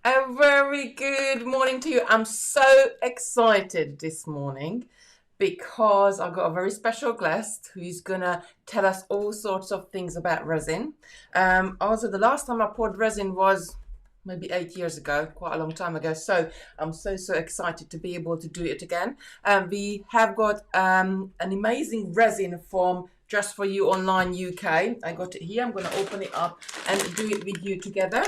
A very good morning to you. I'm so excited this morning because I've got a very special guest who's gonna tell us all sorts of things about resin. Also, the last time I poured resin was maybe 8 years ago, quite a long time ago. So I'm so excited to be able to do it again. We have got an amazing resin from Just For You Online UK. I got it here. I'm going to open it up and do it with you together.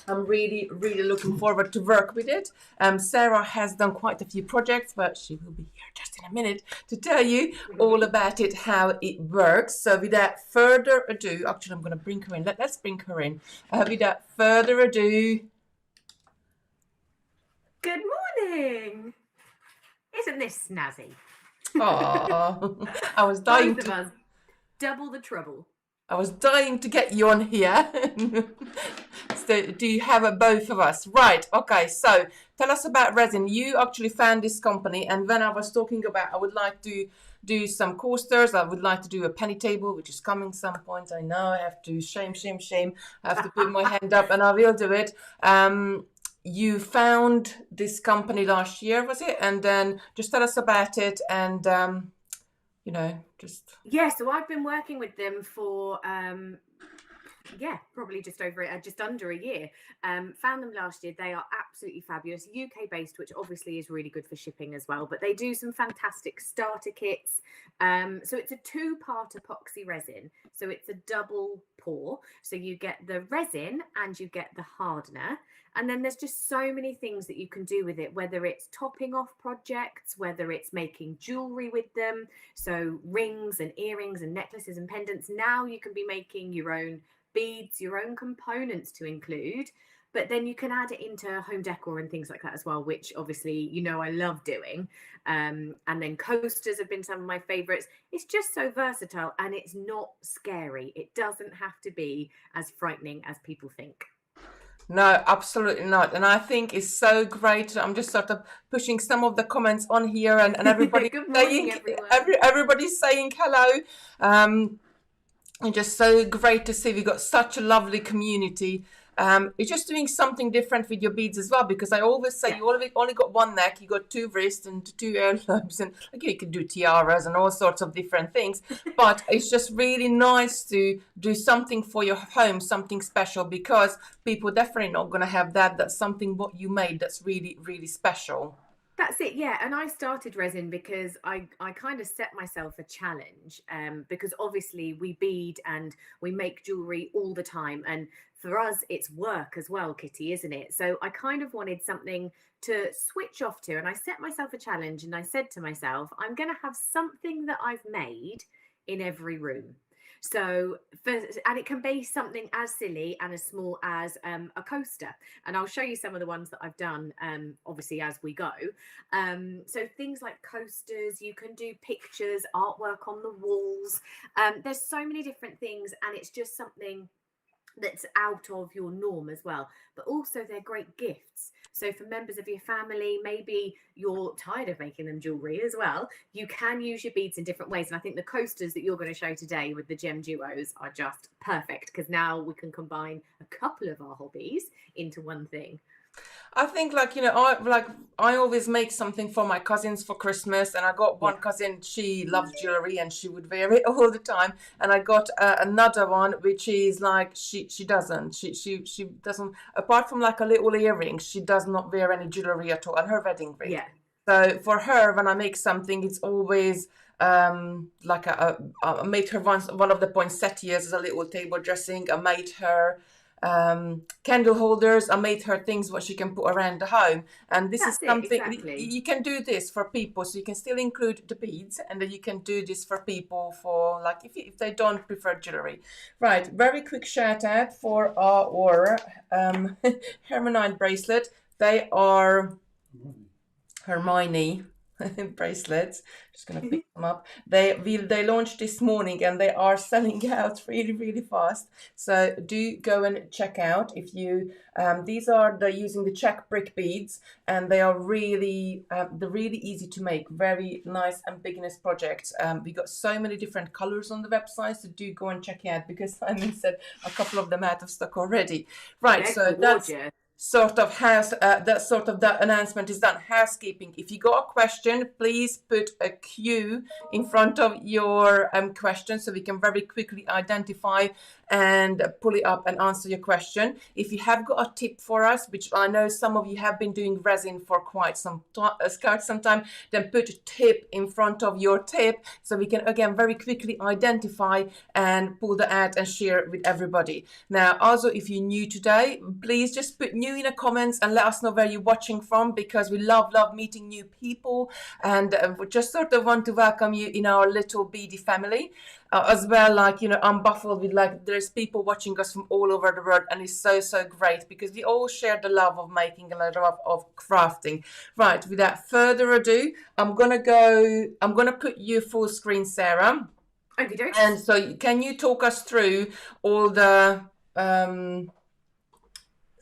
I'm really looking forward to work with it. Sarah has done quite a few projects, but she will be here just in a minute to tell you all about it, how it works. So without further ado, actually I'm going to bring her in. Let's bring her in. Without further ado. Good morning. Isn't this snazzy? Oh, I was dying Both of us, double the trouble. I was dying to get you on here. So do you have a both of us? Right. Okay. So tell us about resin. You actually found this company, and when I was talking about, I would like to do some coasters. I would like to do a penny table, which is coming some point. I know I have to shame. I have to put my hand up, and I will do it. You found this company last year, was it? And then just tell us about it, and just Yeah, so I've been working with them for probably just under a year. Found them last year. They are absolutely fabulous. UK based, which obviously is really good for shipping as well. But they do some fantastic starter kits. So it's a two-part epoxy resin. So it's a double pour. So you get the resin and you get the hardener. And then there's just so many things that you can do with it, whether it's topping off projects, whether it's making jewelry with them. So rings and earrings and necklaces and pendants. Now you can be making your own beads, your own components to include, but then you can add it into home decor and things like that as well, which obviously I love doing. And then coasters have been some of my favorites. It's just so versatile and it's not scary. It doesn't have to be as frightening as people think. No, absolutely not. And I think it's so great. I'm just sort of pushing some of the comments on here, and everybody Good morning, saying everyone. everybody's saying hello. And just so great to see we got such a lovely community. You're just doing something different with your beads as well, because I always say you only got one neck, you got two wrists and two earlobes, and you can do tiaras and all sorts of different things. But it's just really nice to do something for your home, something special, because people definitely not going to have that. That's something what you made that's really special. That's it, yeah. And I started resin because I kind of set myself a challenge, because obviously we bead and we make jewelry all the time. And for us, it's work as well, Kitty, isn't it? So I kind of wanted something to switch off to. And I set myself a challenge and I said to myself, I'm going to have something that I've made in every room. And it can be something as silly and as small as a coaster. And I'll show you some of the ones that I've done, obviously, as we go. So things like coasters, you can do pictures, artwork on the walls. There's so many different things, and it's just something that's out of your norm as well. But also they're great gifts. So for members of your family, maybe you're tired of making them jewelry as well, you can use your beads in different ways. And I think the coasters that you're going to show today with the gem duos are just perfect, because now we can combine a couple of our hobbies into one thing. I think I always make something for my cousins for Christmas, and I got one cousin, she loves jewelry and she would wear it all the time, and I got another one which is like she doesn't she doesn't, apart from like a little earring, she does not wear any jewelry at all, and her wedding ring. Yeah. So for her, when I make something, it's always like I made her one of the poinsettias as a little table dressing. I made her candle holders. I made her things what she can put around the home, and this is something exactly. you can do this for people, so you can still include the beads, and then you can do this for people for like if they don't prefer jewelry. Right, very quick shout out for our Hermione bracelet. They are Hermione bracelets. Just gonna pick them up. They launched this morning and they are selling out really fast. So do go and check out if you. They're using the Czech brick beads, and they are they're really easy to make. Very nice and beginners projects. We got so many different colors on the website, so do go and check it out, because Simon said a couple of them out of stock already. Right, They're so gorgeous. that announcement is done. Housekeeping. If you got a question, please put a Q in front of your question so we can very quickly identify and pull it up and answer your question. If you have got a tip for us, which I know some of you have been doing resin for quite some time, then put a tip in front of your tip so we can again very quickly identify and pull that out and share it with everybody. Now, also, if you're new today, please just put new in the comments and let us know where you're watching from, because we love meeting new people, and we just sort of want to welcome you in our little beady family as well. Like, I'm baffled with, like, there's people watching us from all over the world, and it's so great because we all share the love of making and the love of crafting. Right, without further ado, I'm gonna put you full screen, Sarah. Okay. And so can you talk us through all the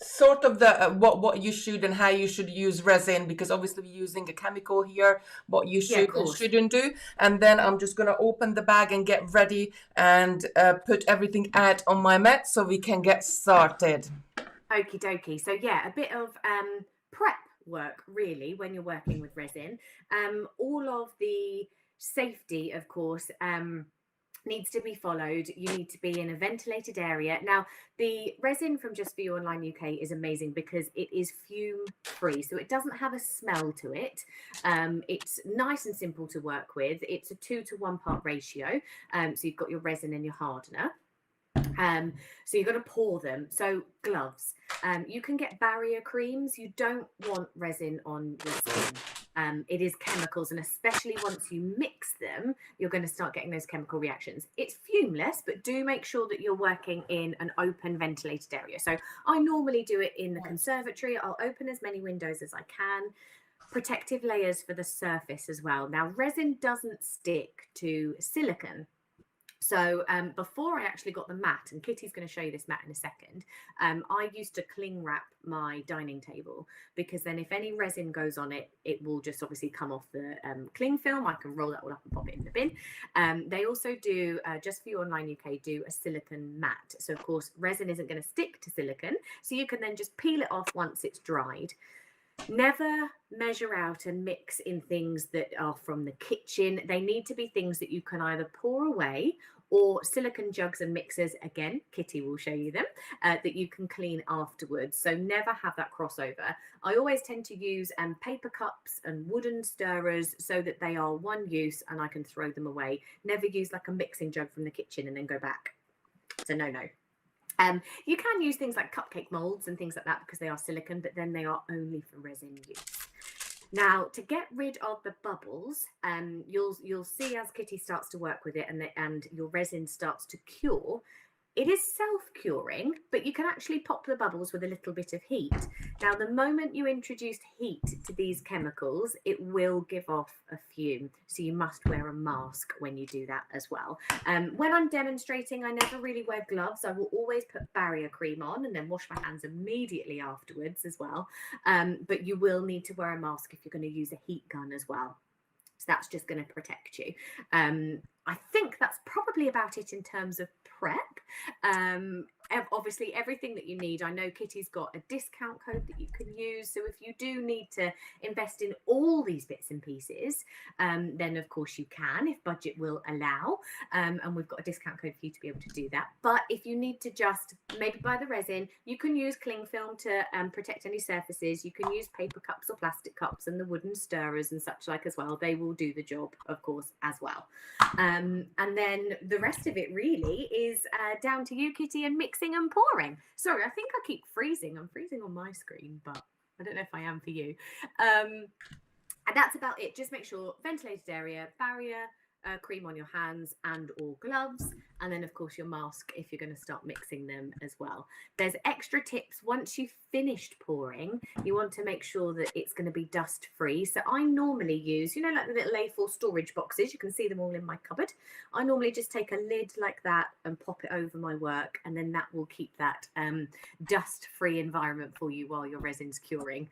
sort of the what you should and how you should use resin, because obviously we're using a chemical here, what you should and shouldn't do, and then I'm just going to open the bag and get ready and put everything out on my mat so we can get started. Okie dokie. So yeah, a bit of prep work really when you're working with resin. All of the safety, of course, needs to be followed. You need to be in a ventilated area. Now, the resin from Just For You Online UK is amazing because it is fume free, so it doesn't have a smell to it. It's nice and simple to work with. It's a 2 to 1 part ratio. So you've got your resin and your hardener. So you've got to pour them. So gloves. You can get barrier creams. You don't want resin on your skin. It is chemicals, and especially once you mix them, you're going to start getting those chemical reactions. It's fumeless, but do make sure that you're working in an open ventilated area. So I normally do it in the conservatory. I'll open as many windows as I can. Protective layers for the surface as well. Now, resin doesn't stick to silicone. So before I actually got the mat, and Kitty's going to show you this mat in a second, I used to cling wrap my dining table, because then if any resin goes on it, it will just obviously come off the cling film. I can roll that all up and pop it in the bin. They also do, Just For You Online UK, do a silicone mat. So of course, resin isn't going to stick to silicone. So you can then just peel it off once it's dried. Never measure out and mix in things that are from the kitchen. They need to be things that you can either pour away, or silicone jugs and mixers, again, Kitty will show you them, that you can clean afterwards. So never have that crossover. I always tend to use paper cups and wooden stirrers so that they are one use and I can throw them away. Never use like a mixing jug from the kitchen and then go back. So no. You can use things like cupcake molds and things like that because they are silicone, but then they are only for resin use. Now, to get rid of the bubbles, you'll see as Kitty starts to work with it and your resin starts to cure, it is self-curing, but you can actually pop the bubbles with a little bit of heat. Now, the moment you introduce heat to these chemicals, it will give off a fume. So you must wear a mask when you do that as well. When I'm demonstrating, I never really wear gloves. I will always put barrier cream on and then wash my hands immediately afterwards as well. But you will need to wear a mask if you're going to use a heat gun as well. So that's just going to protect you. I think that's probably about it in terms of prep. Obviously, everything that you need. I know Kitty's got a discount code that you can use. So if you do need to invest in all these bits and pieces, then of course you can, if budget will allow. And we've got a discount code for you to be able to do that. But if you need to just maybe buy the resin, you can use cling film to protect any surfaces. You can use paper cups or plastic cups and the wooden stirrers and such like as well. They will do the job, of course, as well. And then the rest of it really is down to you, Kitty, and mixing and pouring. Sorry, I think I keep freezing. I'm freezing on my screen, but I don't know if I am for you. And that's about it. Just make sure ventilated area, barrier, cream on your hands and or gloves, and then of course your mask if you're going to start mixing them as well. There's extra tips. Once you've finished pouring, you want to make sure that it's going to be dust free. So I normally use, like the little A4 storage boxes, you can see them all in my cupboard. I normally just take a lid like that and pop it over my work, and then that will keep that dust free environment for you while your resin's curing.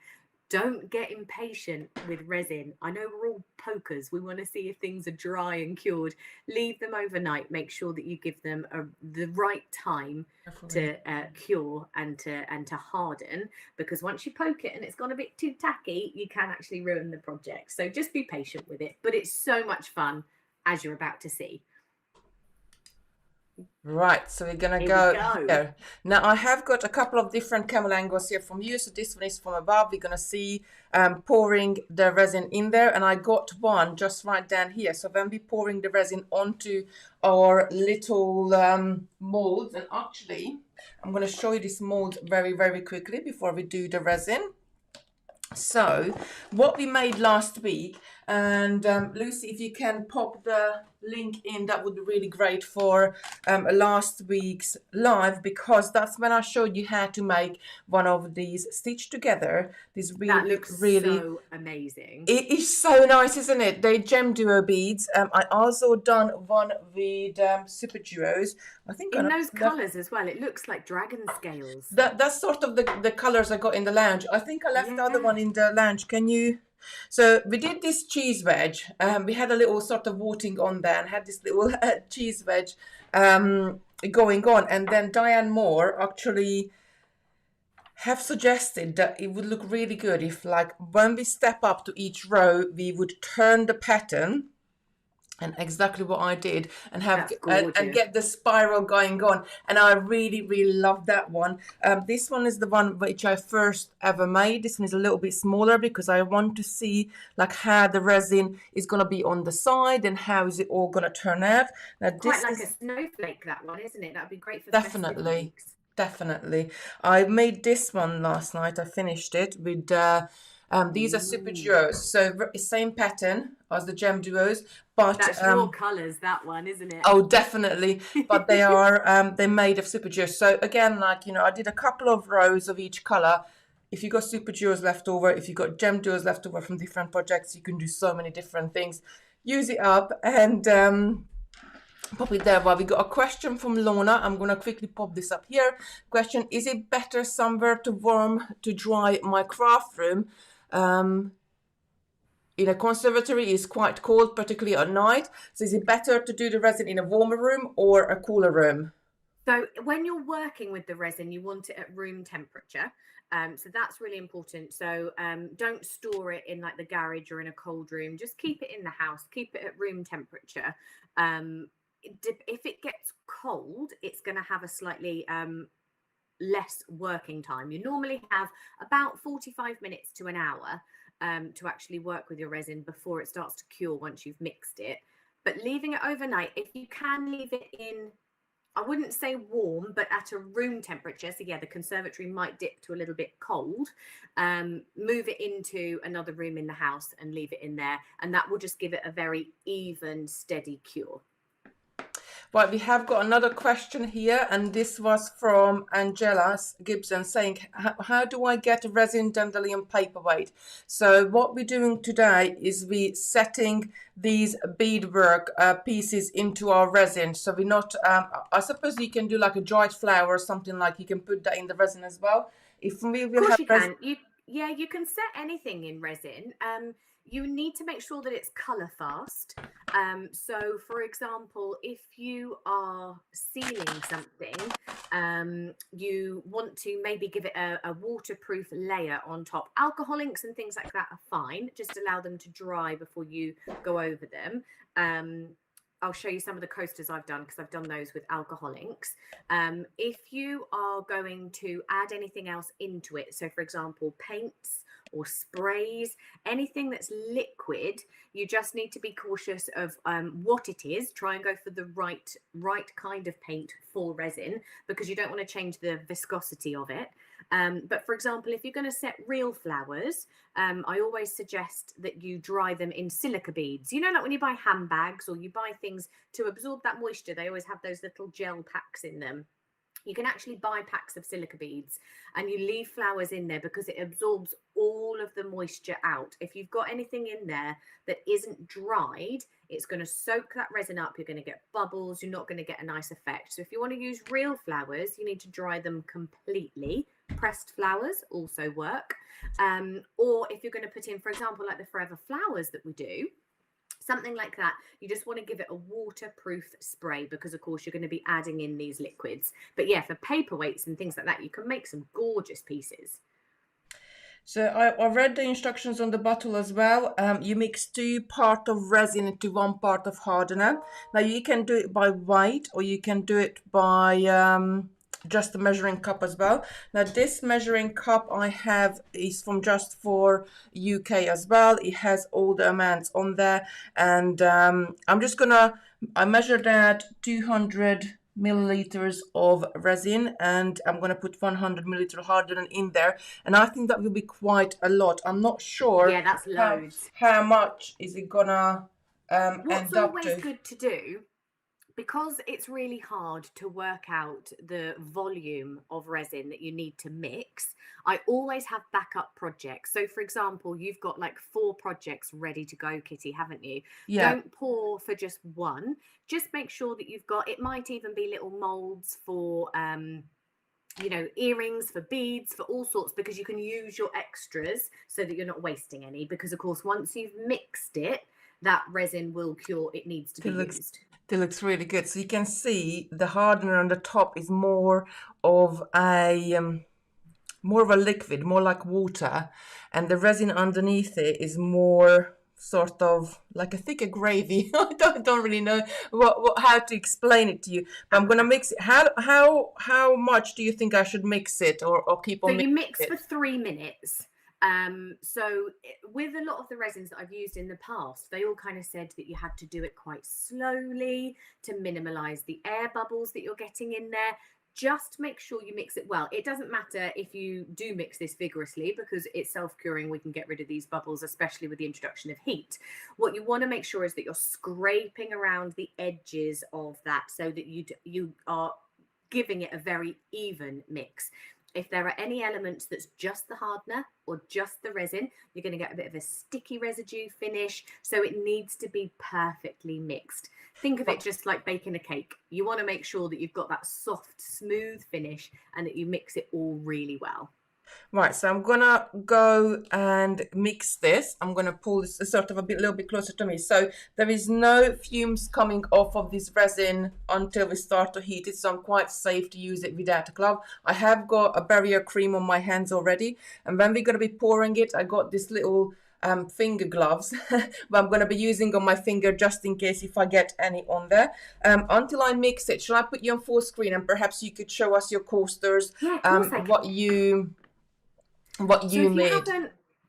Don't get impatient with resin. I know we're all pokers. We want to see if things are dry and cured. Leave them overnight. Make sure that you give them the right time to cure and to harden, because once you poke it and it's gone a bit too tacky, you can actually ruin the project. So just be patient with it. But it's so much fun, as you're about to see. Right, so we're gonna Here go we go. here. Now I have got a couple of different camel angles here from you. So this one is from above. We're gonna see pouring the resin in there, and I got one just right down here. So when we're pouring the resin onto our little molds, and actually I'm gonna show you this mold very, very quickly before we do the resin. So what we made last week, and Lucy, if you can pop the link in, that would be really great for last week's live, because that's when I showed you how to make one of these stitched together. This really, That looks really so amazing. it is so nice, isn't it? They gem duo beads. I also done one with super duos. I think In those colours as well, it looks like dragon scales. that's sort of the colors I got in the lounge. I think I left the other one in the lounge. Can you? So we did this cheese wedge. We had a little sort of voting on there and had this little cheese wedge going on. And then Diane Moore actually have suggested that it would look really good if, like, when we step up to each row, we would turn the pattern, and exactly what I did, and have and get the spiral going on. And I really, really love that one. This one is the one which I first ever made. This one is a little bit smaller because I want to see like how the resin is going to be on the side and how is it all going to turn out. Now, quite like a snowflake, that one, isn't it? That'd be great for definitely. Definitely. I made this one last night. I finished it with these are super duos, so same pattern as the gem duos, but that's your colours, that one, isn't it? Oh, definitely. But they are they're made of super duos. So again, like, you know, I did a couple of rows of each color. If you got super duos left over, if you got gem duos left over from different projects, you can do so many different things. Use it up and pop it there. Well, we got a question from Lorna. I'm going to quickly pop this up here. Question: is it better somewhere to dry my craft room? In a conservatory is quite cold, particularly at night. So is it better to do the resin in a warmer room or a cooler room? So when you're working with the resin, you want it at room temperature. So that's really important. So don't store it in like the garage or in a cold room. Just keep it in the house. Keep it at room temperature. If it gets cold, it's going to have a slightly less working time. You normally have about 45 minutes to an hour to actually work with your resin before it starts to cure once you've mixed it. But leaving it overnight, if you can leave it in, I wouldn't say warm, but at a room temperature. So yeah, the conservatory might dip to a little bit cold. Move it into another room in the house and leave it in there. And that will just give it a very even, steady cure. Right, we have got another question here, and this was from Angela Gibson saying, how do I get a resin dandelion paperweight? So what we're doing today is we setting these beadwork pieces into our resin. So we're not, I suppose you can do like a dried flower or something, like you can put that in the resin as well. If we will have you can. You can set anything in resin. You need to make sure that it's color fast. So for example, if you are sealing something, you want to maybe give it a waterproof layer on top. Alcohol inks and things like that are fine. Just allow them to dry before you go over them. I'll show you some of the coasters I've done because I've done those with alcohol inks. If you are going to add anything else into it, so for example, paints or sprays, anything that's liquid, you just need to be cautious of what it is. Try and go for the right kind of paint for resin, because you don't want to change the viscosity of it. But for example, if you're going to set real flowers, I always suggest that you dry them in silica beads. You know, like when you buy handbags or you buy things to absorb that moisture, they always have those little gel packs in them. You can actually buy packs of silica beads and you leave flowers in there because it absorbs all of the moisture out. If you've got anything in there that isn't dried, it's going to soak that resin up. You're going to get bubbles. You're not going to get a nice effect. So if you want to use real flowers, you need to dry them completely pressed flowers also work. Or if you're going to put in, for example, like the forever flowers that we do, something like that, you just want to give it a waterproof spray because of course you're going to be adding in these liquids. But yeah, for paperweights and things like that, you can make some gorgeous pieces. So I read the instructions on the bottle as well. You mix 2 parts of resin into 1 part of hardener. Now you can do it by weight or you can do it by just the measuring cup as well. Now this measuring cup I have is from Just for UK as well. It has all the amounts on there, and I measured that 200 milliliters of resin, and I'm going to put 100 milliliter hardener in there, and I think that will be quite a lot. I'm not sure Yeah, that's how, loads. how much is it gonna What's end up always to. good to do, because it's really hard to work out the volume of resin that you need to mix, I always have backup projects. So, for example, you've got like 4 projects ready to go, Kitty, haven't you? Yeah, Don't pour for just one. Just make sure that you've got, it might even be little molds for, earrings, for beads, for all sorts, because you can use your extras so that you're not wasting any. Because, of course, once you've mixed it, that resin will cure, it needs to be it looks used. it looks really good. So you can see the hardener on the top is of a more of a liquid, more like water, and the resin underneath it is more sort of like a thicker gravy. I don't really know how to explain it to you, but I'm gonna mix it. How much do you think I should mix it, or keep So on you mixing mix it? for 3 minutes. With a lot of the resins that I've used in the past, they all kind of said that you had to do it quite slowly to minimize the air bubbles that you're getting in there. Just make sure you mix it well. It doesn't matter if you do mix this vigorously because it's self-curing. We can get rid of these bubbles, especially with the introduction of heat. What you want to make sure is that you're scraping around the edges of that so that you are giving it a very even mix. If there are any elements that's just the hardener or just the resin, you're going to get a bit of a sticky residue finish. So it needs to be perfectly mixed. Think of it just like baking a cake. You want to make sure that you've got that soft, smooth finish and that you mix it all really well. Right, so I'm gonna go and mix this. I'm gonna pull this sort of little bit closer to me. So there is no fumes coming off of this resin until we start to heat it. So I'm quite safe to use it without a glove. I have got a barrier cream on my hands already. And when we're gonna be pouring it, I got this little finger gloves but I'm going to be using on my finger just in case if I get any on there. Until I mix it, shall I put you on full screen and perhaps you could show us your coasters, Yeah, of course I can. what So you made?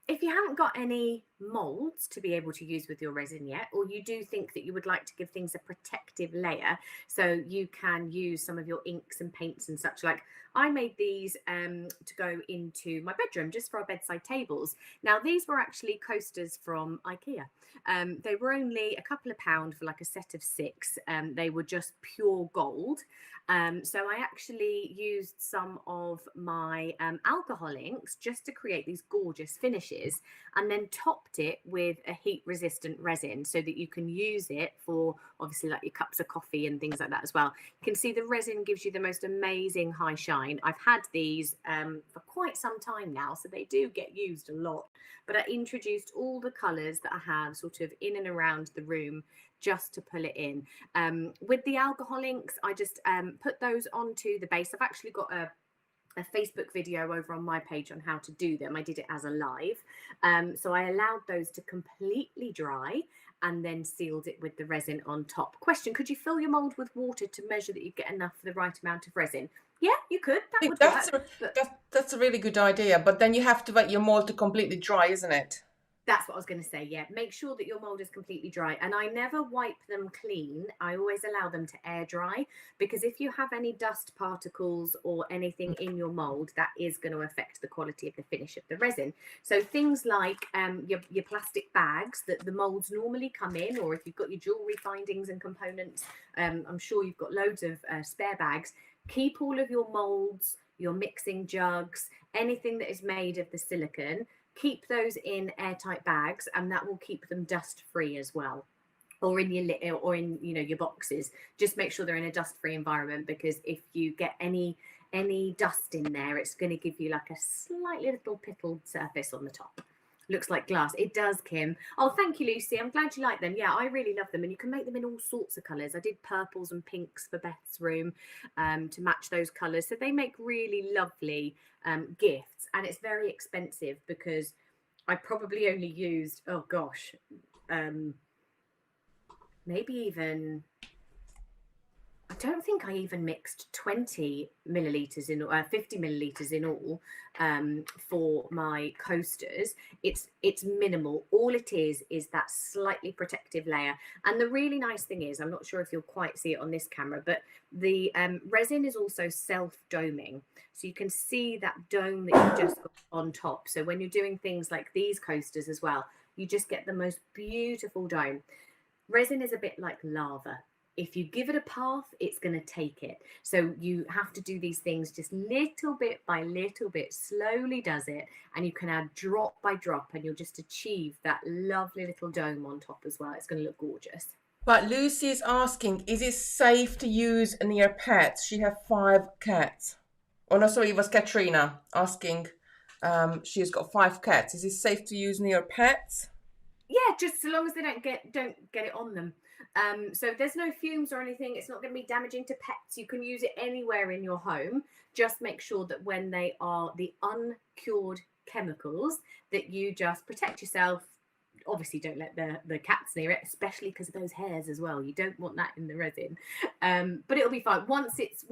if you haven't got any molds to be able to use with your resin yet, or you do think that you would like to give things a protective layer, so you can use some of your inks and paints and such. Like I made these to go into my bedroom just for our bedside tables. Now these were actually coasters from IKEA. They were only a couple of pound for like a set of 6. They were just pure gold. So I actually used some of my alcohol inks just to create these gorgeous finishes, and then topped it with a heat resistant resin so that you can use it for obviously like your cups of coffee and things like that as well. You can see the resin gives you the most amazing high shine. I've had these for quite some time now, so they do get used a lot. But I introduced all the colours that I have sort of in and around the room just to pull it in. With the alcohol inks, I just put those onto the base. I've actually got a Facebook video over on my page on how to do them. I did it as a live. So I allowed those to completely dry and then sealed it with the resin on top. Question, could you fill your mold with water to measure that you get enough for the right amount of resin? Yeah, you could. That I think would work. But that's a really good idea, but then you have to wait your mold to completely dry, isn't it? that's what I was going to say. Yeah, make sure that your mold is completely dry. And I never wipe them clean. I always allow them to air dry, because if you have any dust particles or anything in your mold, that is going to affect the quality of the finish of the resin. So things like your plastic bags that the molds normally come in, or if you've got your jewelry findings and components, I'm sure you've got loads of spare bags. Keep all of your molds, your mixing jugs, anything that is made of the silicone, keep those in airtight bags, and that will keep them dust free as well. Or in your boxes, just make sure they're in a dust free environment, because if you get any any dust in there, it's going to give you like a slightly little pittled surface on the top. Looks like glass. It does, Kim. Oh, thank you, Lucy. I'm glad you like them. Yeah, I really love them. And you can make them in all sorts of colours. I did purples and pinks for Beth's room to match those colours. So they make really lovely gifts. And it's very expensive because I probably only used, oh gosh, maybe even, I don't think I even mixed 20 millilitres in 50 millilitres in all for my coasters. It's minimal. All it is that slightly protective layer. And the really nice thing is, I'm not sure if you'll quite see it on this camera, but the resin is also self-doming. So you can see that dome that you just got on top. So when you're doing things like these coasters as well, you just get the most beautiful dome. Resin is a bit like lava. If you give it a path, it's going to take it. So you have to do these things just little bit by little bit, slowly does it. And you can add drop by drop and you'll just achieve that lovely little dome on top as well. It's going to look gorgeous. But Lucy is asking, is it safe to use near pets? She has 5 cats. Oh no, sorry, it was Katrina asking. She's got 5 cats. Is it safe to use near pets? Yeah, just so long as they don't get it on them. So there's no fumes or anything. It's not going to be damaging to pets. You can use it anywhere in your home. Just make sure that when they are the uncured chemicals, that you just protect yourself. Obviously, don't let the cats near it, especially because of those hairs as well. You don't want that in the resin. But it'll be fine. Once it's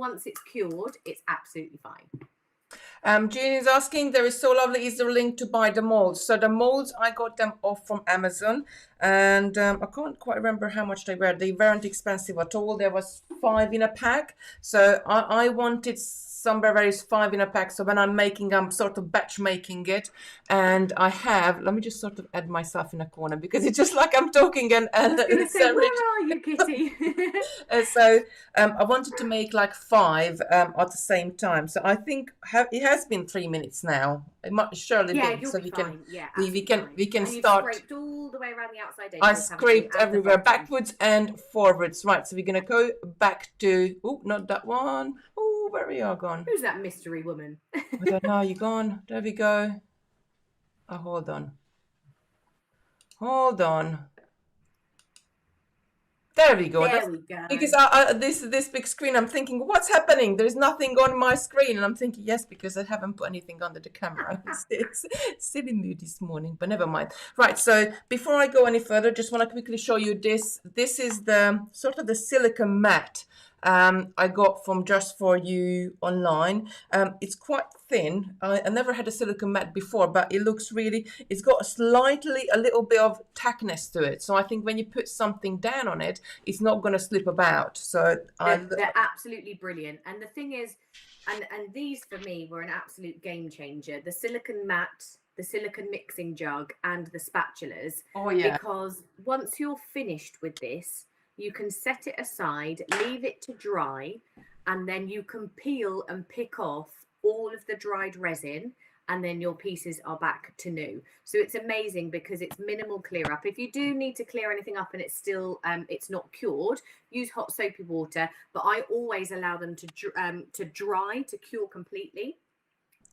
cured, it's absolutely fine. Jean is asking, there is so lovely, is there a link to buy the molds? So the molds, I got them off from Amazon, and I can't quite remember how much they were. They weren't expensive at all. There was 5 in a pack. So I wanted somewhere where it's 5 in a pack. So when I'm making, I'm sort of batch making it. And I have, let me just sort of add myself in a corner because it's just like I'm talking and I was going to say, where are you, Kitty? So I wanted to make like 5 at the same time. So I think it has been 3 minutes now. It might surely yeah, be. you'll So be we fine. can Yeah, we can and start. You've scraped all the way around the outside edges. I scraped everywhere, backwards and forwards. Right, so we're gonna go back to, oh, not that one. Oh, where are you gone? Who's that mystery woman? I don't know, you gone. There we go. Oh, hold on. Hold on. There we go. There we go. Because this big screen, I'm thinking, what's happening? There's nothing on my screen. And I'm thinking, yes, because I haven't put anything under the camera. It's silly mood this morning, but never mind. Right, so before I go any further, just want to quickly show you this. This is the sort of the silicone mat I got from Just For You online. It's quite thin. I never had a silicone mat before, but it looks really, it's got a little bit of tackness to it. So I think when you put something down on it, it's not going to slip about. So they're absolutely brilliant. And the thing is, and these for me were an absolute game changer. The silicone mat, the silicone mixing jug, and the spatulas. Oh yeah. Because once you're finished with this, you can set it aside, leave it to dry, and then you can peel and pick off all of the dried resin, and then your pieces are back to new. So it's amazing because it's minimal clear up. If you do need to clear anything up and it's still it's not cured, use hot soapy water, but I always allow them to dry, to cure completely,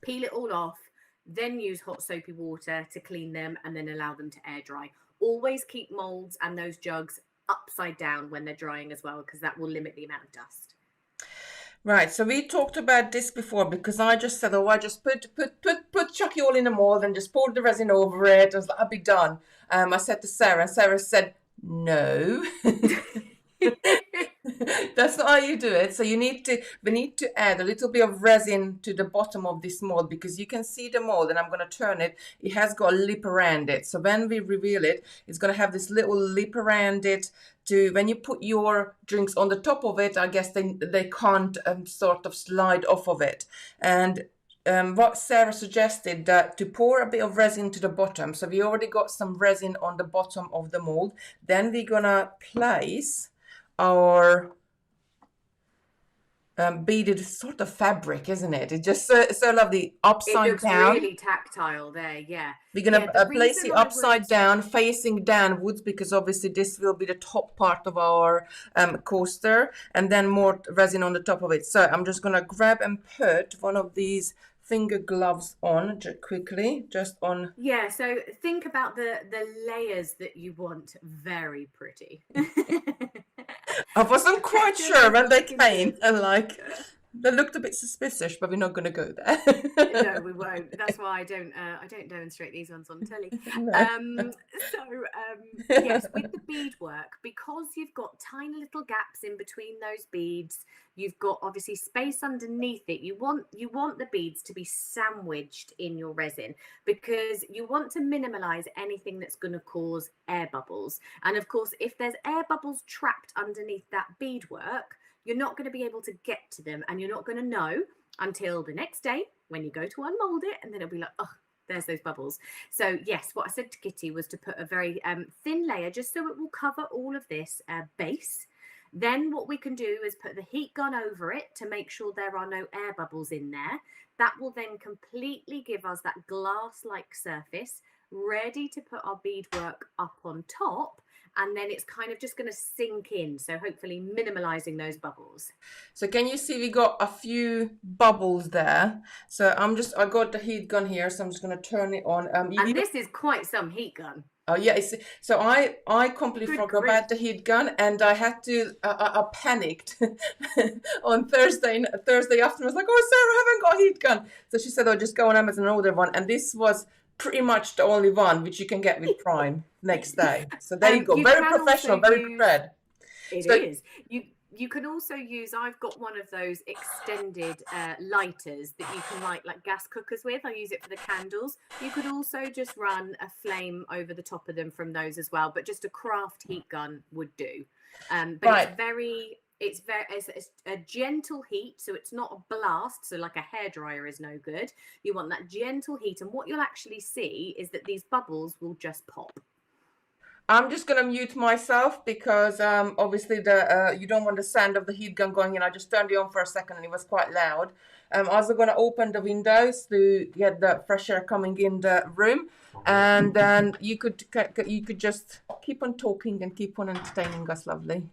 peel it all off, then use hot soapy water to clean them, and then allow them to air dry. Always keep molds and those jugs upside down when they're drying as well, because that will limit the amount of dust. Right, so we talked about this before because I just said, I just put chuck it all in a mold and just poured the resin over it. I was like, I'll be done. I said to Sarah, and Sarah said, no. That's not how you do it. So we need to add a little bit of resin to the bottom of this mold, because you can see the mold, and I'm going to turn it. It has got a lip around it. So when we reveal it, it's going to have this little lip around it. When you put your drinks on the top of it, I guess they can't sort of slide off of it. And what Sarah suggested, that to pour a bit of resin to the bottom. So we already got some resin on the bottom of the mold. Then we're gonna place our beaded sort of fabric, isn't it? It's just so lovely. It Upside looks down. really tactile there. Yeah. We're Yeah. gonna The place reason it I would, upside down, facing downwards, because obviously this will be the top part of our coaster, and then more resin on the top of it. So I'm just gonna grab and put one of these finger gloves on quickly, just on. yeah. So think about the layers that you want. Very pretty. I wasn't quite Protect sure yourself when they looking came, good. and like they looked a bit suspicious, but we're not gonna go No, there. we won't. That's why I don't demonstrate these ones on telly. No. Um, yes, with the beadwork, because you've got tiny little gaps in between those beads, you've got obviously space underneath it. You want the beads to be sandwiched in your resin because you want to minimize anything that's going to cause air bubbles. And of course, if there's air bubbles trapped underneath that beadwork, you're not going to be able to get to them, and you're not going to know until the next day when you go to unmold it, and then it'll be like, oh, there's those bubbles. So yes, what I said to Kitty was to put a very thin layer just so it will cover all of this base. Then what we can do is put the heat gun over it to make sure there are no air bubbles in there. That will then completely give us that glass-like surface ready to put our beadwork up on top, and then it's kind of just going to sink in, so hopefully minimalizing those bubbles. So can you see we got a few bubbles there? So I got the heat gun here, so I'm just gonna turn it on. And this is quite some heat gun. Oh yeah, so I completely Good forgot grief. about the heat gun, and I had to I panicked on Thursday afternoon. I was like, oh Sarah, I haven't got a heat gun. So she said, oh, just go on Amazon and order one, and this was pretty much the only one which you can get with Prime next day. So there you go, You very can also professional, very use, prepared. it So is. You can also use, I've got one of those extended lighters that you can light like gas cookers with. I use it for the candles. You could also just run a flame over the top of them from those as well, but just a craft heat gun would do. But right, it's a gentle heat, so it's not a blast. So like a hairdryer is no good. You want that gentle heat, and what you'll actually see is that these bubbles will just pop. I'm just gonna mute myself because obviously the you don't want the sound of the heat gun going in. I just turned it on for a second and it was quite loud. Also gonna open the windows to get the fresh air coming in the room, and then you could just keep on talking and keep on entertaining us, lovely.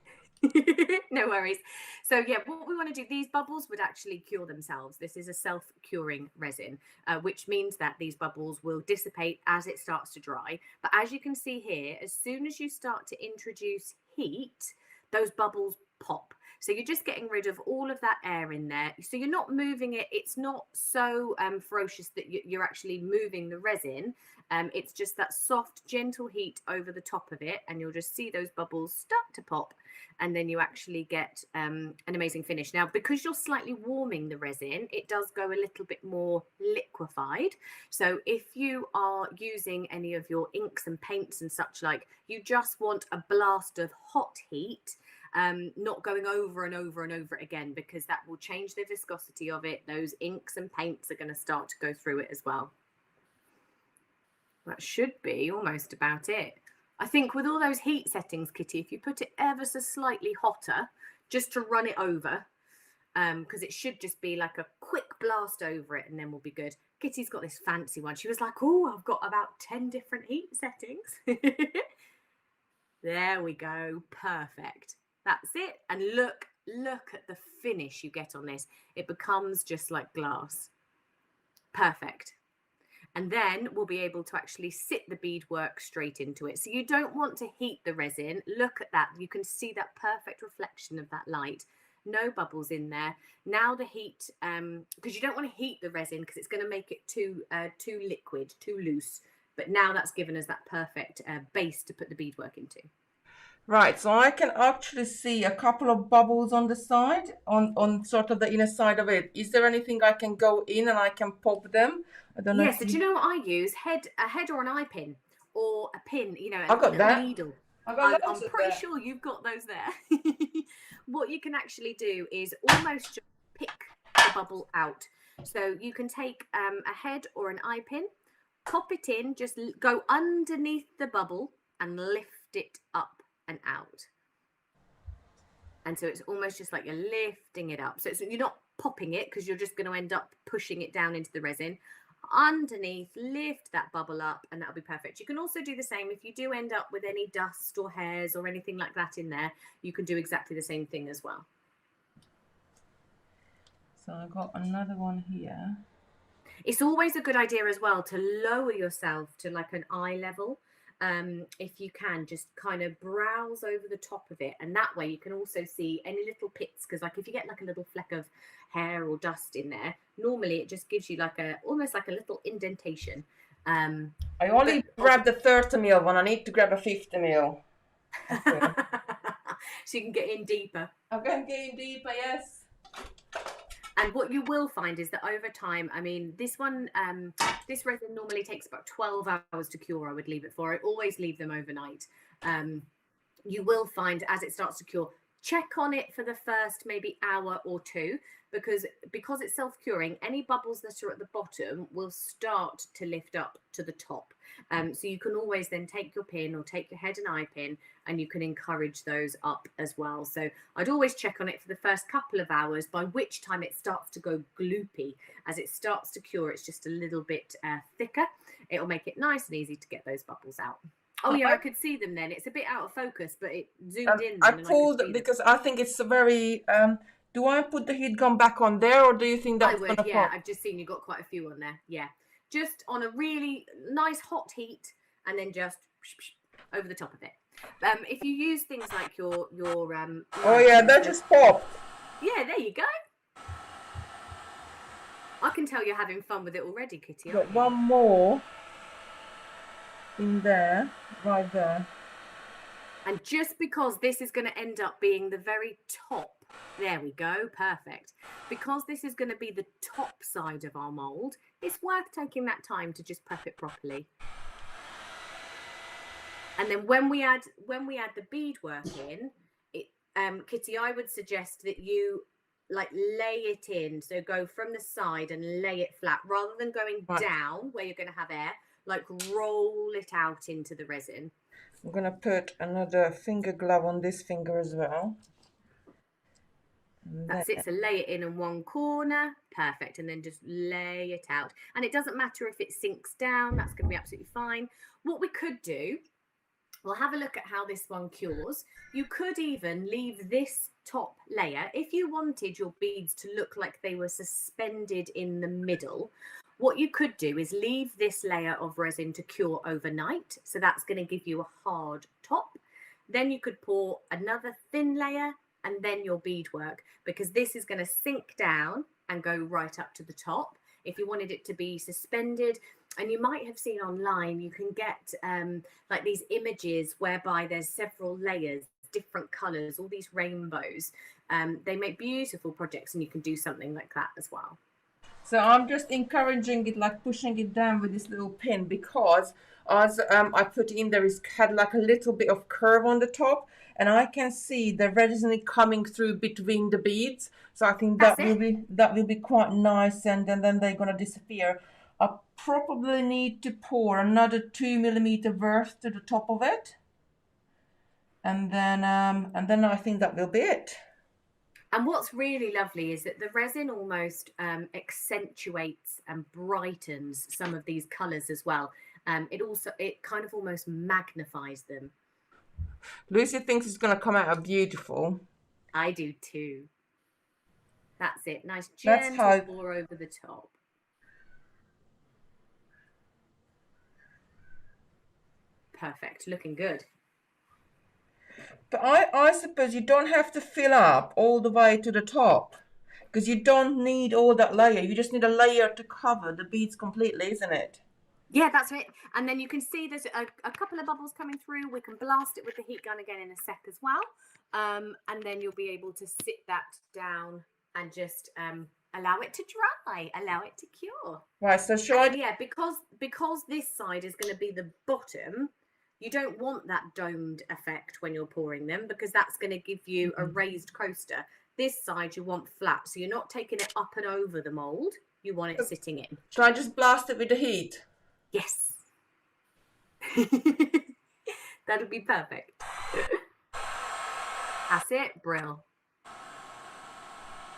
No worries. So yeah, what we want to do, these bubbles would actually cure themselves. This is a self-curing resin, which means that these bubbles will dissipate as it starts to dry. But as you can see here, as soon as you start to introduce heat, those bubbles pop. So you're just getting rid of all of that air in there. So you're not moving it. It's not so ferocious that you're actually moving the resin. It's just that soft, gentle heat over the top of it, and you'll just see those bubbles start to pop, and then you actually get an amazing finish. Now, because you're slightly warming the resin, it does go a little bit more liquefied. So if you are using any of your inks and paints and such like, you just want a blast of hot heat, not going over and over and over it again, because that will change the viscosity of it. Those inks and paints are going to start to go through it as well. That should be almost about it. I think with all those heat settings, Kitty, if you put it ever so slightly hotter, just to run it over, because it should just be like a quick blast over it, and then we'll be good. Kitty's got this fancy one. She was like, oh, I've got about 10 different heat settings. There we go. Perfect. That's it. And look at the finish you get on this. It becomes just like glass. Perfect. And then we'll be able to actually sit the beadwork straight into it. So you don't want to heat the resin. Look at that. You can see that perfect reflection of that light. No bubbles in there. Now the heat, because you don't want to heat the resin because it's going to make it too liquid, too loose. But now that's given us that perfect base to put the beadwork into. Right, so I can actually see a couple of bubbles on the side, on sort of the inner side of it. Is there anything I can go in and I can pop them? I don't know. Yes, so do you know what I use? A head or an eye pin, or a pin, you know, I a got little that. needle. I got I'm loads of pretty that. sure you've got those there. What you can actually do is almost just pick the bubble out. So you can take a head or an eye pin, pop it in, just go underneath the bubble and lift it up and out. And so it's almost just like you're lifting it up. So you're not popping it, because you're just going to end up pushing it down into the resin. Underneath, lift that bubble up, and that'll be perfect. You can also do the same if you do end up with any dust or hairs or anything like that in there. You can do exactly the same thing as well. So I got another one here. It's always a good idea as well to lower yourself to like an eye level. If you can, just kind of browse over the top of it, and that way you can also see any little pits, because like if you get like a little fleck of hair or dust in there, normally it just gives you like almost like a little indentation. I only grabbed the 30 ml one. I need to grab a 50 ml. Okay. So you can get in deeper. I'm going to get in deeper, yes. And what you will find is that over time, I mean, this one, this resin normally takes about 12 hours to cure. I would leave it for. I always leave them overnight. You will find as it starts to cure, check on it for the first maybe hour or two, because it's self-curing, any bubbles that are at the bottom will start to lift up to the top. So you can always then take your pin or take your head and eye pin, and you can encourage those up as well. So I'd always check on it for the first couple of hours, by which time it starts to go gloopy. As it starts to cure, it's just a little bit thicker. It'll make it nice and easy to get those bubbles out. Oh yeah, I could see them then. It's a bit out of focus, but it zoomed in. I pulled because I think it's a very. Do I put the heat gun back on there, or do you think that's I would, yeah. I've just seen you got quite a few on there. Yeah, just on a really nice hot heat, and then just over the top of it. If you use things like your oh yeah, that just popped. Yeah, there you go. I can tell you're having fun with it already, Kitty. Got one more in there, right there. And just because this is going to end up being the very top, there we go, perfect. Because this is going to be the top side of our mold, it's worth taking that time to just prep it properly. And then when we add the beadwork in, Kitty, I would suggest that you like lay it in. So go from the side and lay it flat, rather than going down where you're going to have air. Like roll it out into the resin. I'm going to put another finger glove on this finger as well. That's it. So lay it in one corner. Perfect. And then just lay it out. And it doesn't matter if it sinks down. That's going to be absolutely fine. What we could do, we'll have a look at how this one cures. You could even leave this top layer, if you wanted your beads to look like they were suspended in the middle. What you could do is leave this layer of resin to cure overnight. So that's going to give you a hard top. Then you could pour another thin layer and then your beadwork, because this is going to sink down and go right up to the top. If you wanted it to be suspended, and you might have seen online, you can get like these images whereby there's several layers, different colors, all these rainbows. They make beautiful projects, and you can do something like that as well. So I'm just encouraging it, like pushing it down with this little pin, because as I put it in there, it's had like a little bit of curve on the top, and I can see the resin coming through between the beads. So I think that will be quite nice, and then they're gonna disappear. I probably need to pour another 2 mm worth to the top of it, and then I think that will be it. And what's really lovely is that the resin almost accentuates and brightens some of these colours as well. It kind of almost magnifies them. Lucy thinks it's going to come out beautiful. I do too. That's it. Nice gentle pour over the top. Perfect. Looking good. But I suppose you don't have to fill up all the way to the top, because you don't need all that layer. You just need a layer to cover the beads completely, isn't it? Yeah, that's it. And then you can see there's a couple of bubbles coming through. We can blast it with the heat gun again in a sec as well. And then you'll be able to sit that down and just allow it to dry, allow it to cure. Right, so yeah, because this side is going to be the bottom, you don't want that domed effect when you're pouring them, because that's going to give you a raised coaster. This side you want flat, so you're not taking it up and over the mold. You want it sitting in. Should I just blast it with the heat? Yes. That'll be perfect. That's it, Brill.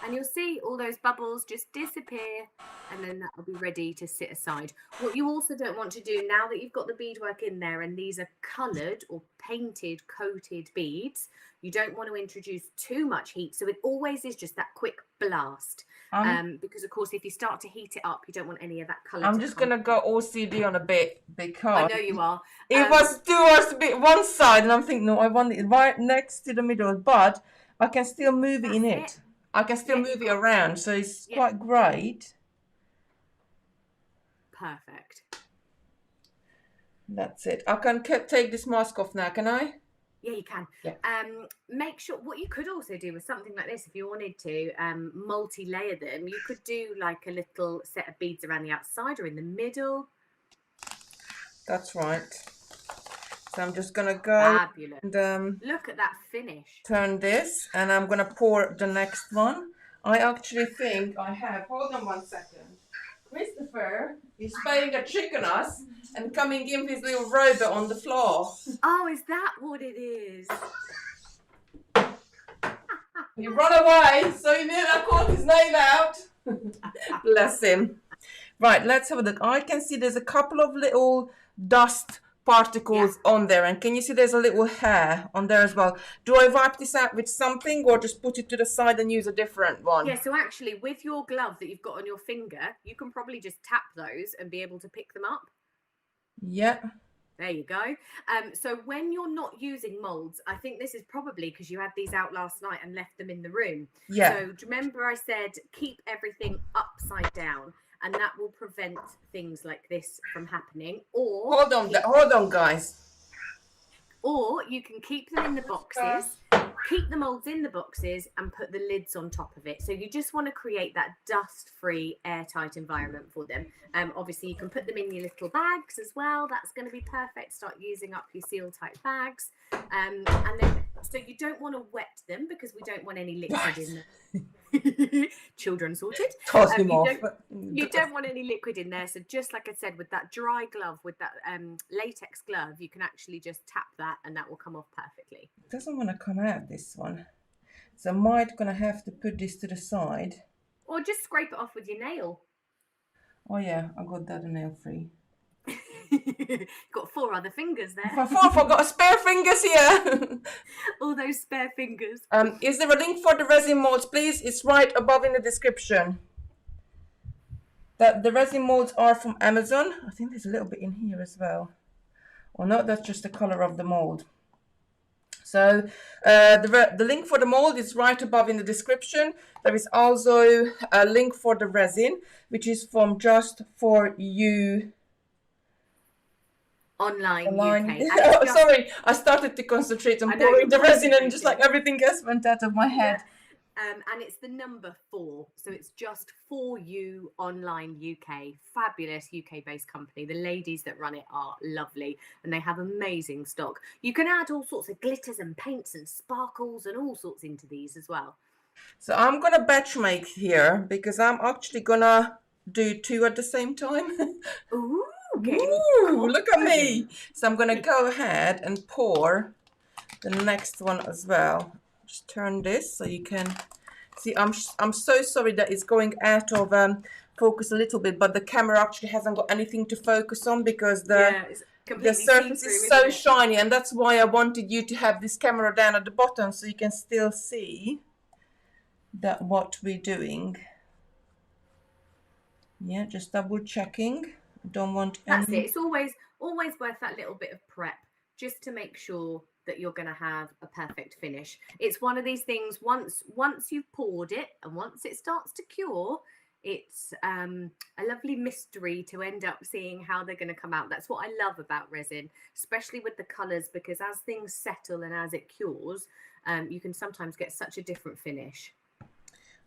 And you'll see all those bubbles just disappear, and then that will be ready to sit aside. What you also don't want to do, now that you've got the beadwork in there and these are coloured or painted, coated beads, you don't want to introduce too much heat. So it always is just that quick blast. Because of course, if you start to heat it up, you don't want any of that colour I'm to just come. gonna go OCD on a bit I because know you are. it was towards a bit one side, and I'm thinking, no, I want it right next to the middle, but I can still move it in it. I can still move it around, so it's quite great. Perfect. That's it. I can take this mask off now, can I? Yeah, you can. Yeah. Make sure, what you could also do with something like this, if you wanted to multi-layer them, you could do like a little set of beads around the outside or in the middle. That's right. So I'm just gonna go and look at that finish. Turn this, and I'm gonna pour the next one. I actually think I have. Hold on 1 second. Christopher is playing a trick on us and coming in with his little robot on the floor. Oh, is that what it is? He run away, so he nearly caught his nail out. Bless him. Right, let's have a look. I can see there's a couple of little dust particles on there, and can you see there's a little hair on there as well? Do I wipe this out with something, or just put it to the side and use a different one? Yeah, so actually with your glove that you've got on your finger, you can probably just tap those and be able to pick them up. Yeah. There you go. So when you're not using molds, I think this is probably because you had these out last night and left them in the room. Yeah. So do you remember I said keep everything upside down, and that will prevent things like this from happening. Or hold on, guys. Or you can keep them in the boxes, keep the molds in the boxes, and put the lids on top of it. So you just want to create that dust-free, airtight environment for them. Obviously, you can put them in your little bags as well. That's going to be perfect. Start using up your seal-type bags. And then, so you don't want to wet them because we don't want any liquid in them. Children sorted. Toss him off. You don't want any liquid in there. So just like I said, with that dry glove, with that latex glove, you can actually just tap that and that will come off perfectly. It doesn't want to come out, this one. So I might gonna have to put this to the side. Or just scrape it off with your nail. Oh yeah, I got that nail free. Got 4 other fingers there. I've got spare fingers here. All those spare fingers. Is there a link for the resin molds, please? It's right above in the description. That the resin molds are from Amazon. I think there's a little bit in here as well. Or no, that's just the color of the mold. So the link for the mold is right above in the description. There is also a link for the resin, which is from Just For You Online. UK. Sorry, I started to concentrate on pouring the resin and just like everything else went out of my head. Yeah. And it's the number 4. So it's Just For You Online UK. Fabulous UK-based company. The ladies that run it are lovely and they have amazing stock. You can add all sorts of glitters and paints and sparkles and all sorts into these as well. So I'm going to batch make here because I'm actually going to do 2 at the same time. Ooh. Ooh, look at me. So I'm going to go ahead and pour the next one as well. Just turn this so you can see. I'm so sorry that it's going out of focus a little bit, but the camera actually hasn't got anything to focus on because the surface is so shiny, and that's why I wanted you to have this camera down at the bottom so you can still see that what we're doing. Yeah, just double checking. Don't want any... That's it. It's always worth that little bit of prep just to make sure that you're going to have a perfect finish. It's one of these things, once you've poured it and once it starts to cure, it's a lovely mystery to end up seeing how they're going to come out. That's what I love about resin, especially with the colors, because as things settle and as it cures, you can sometimes get such a different finish.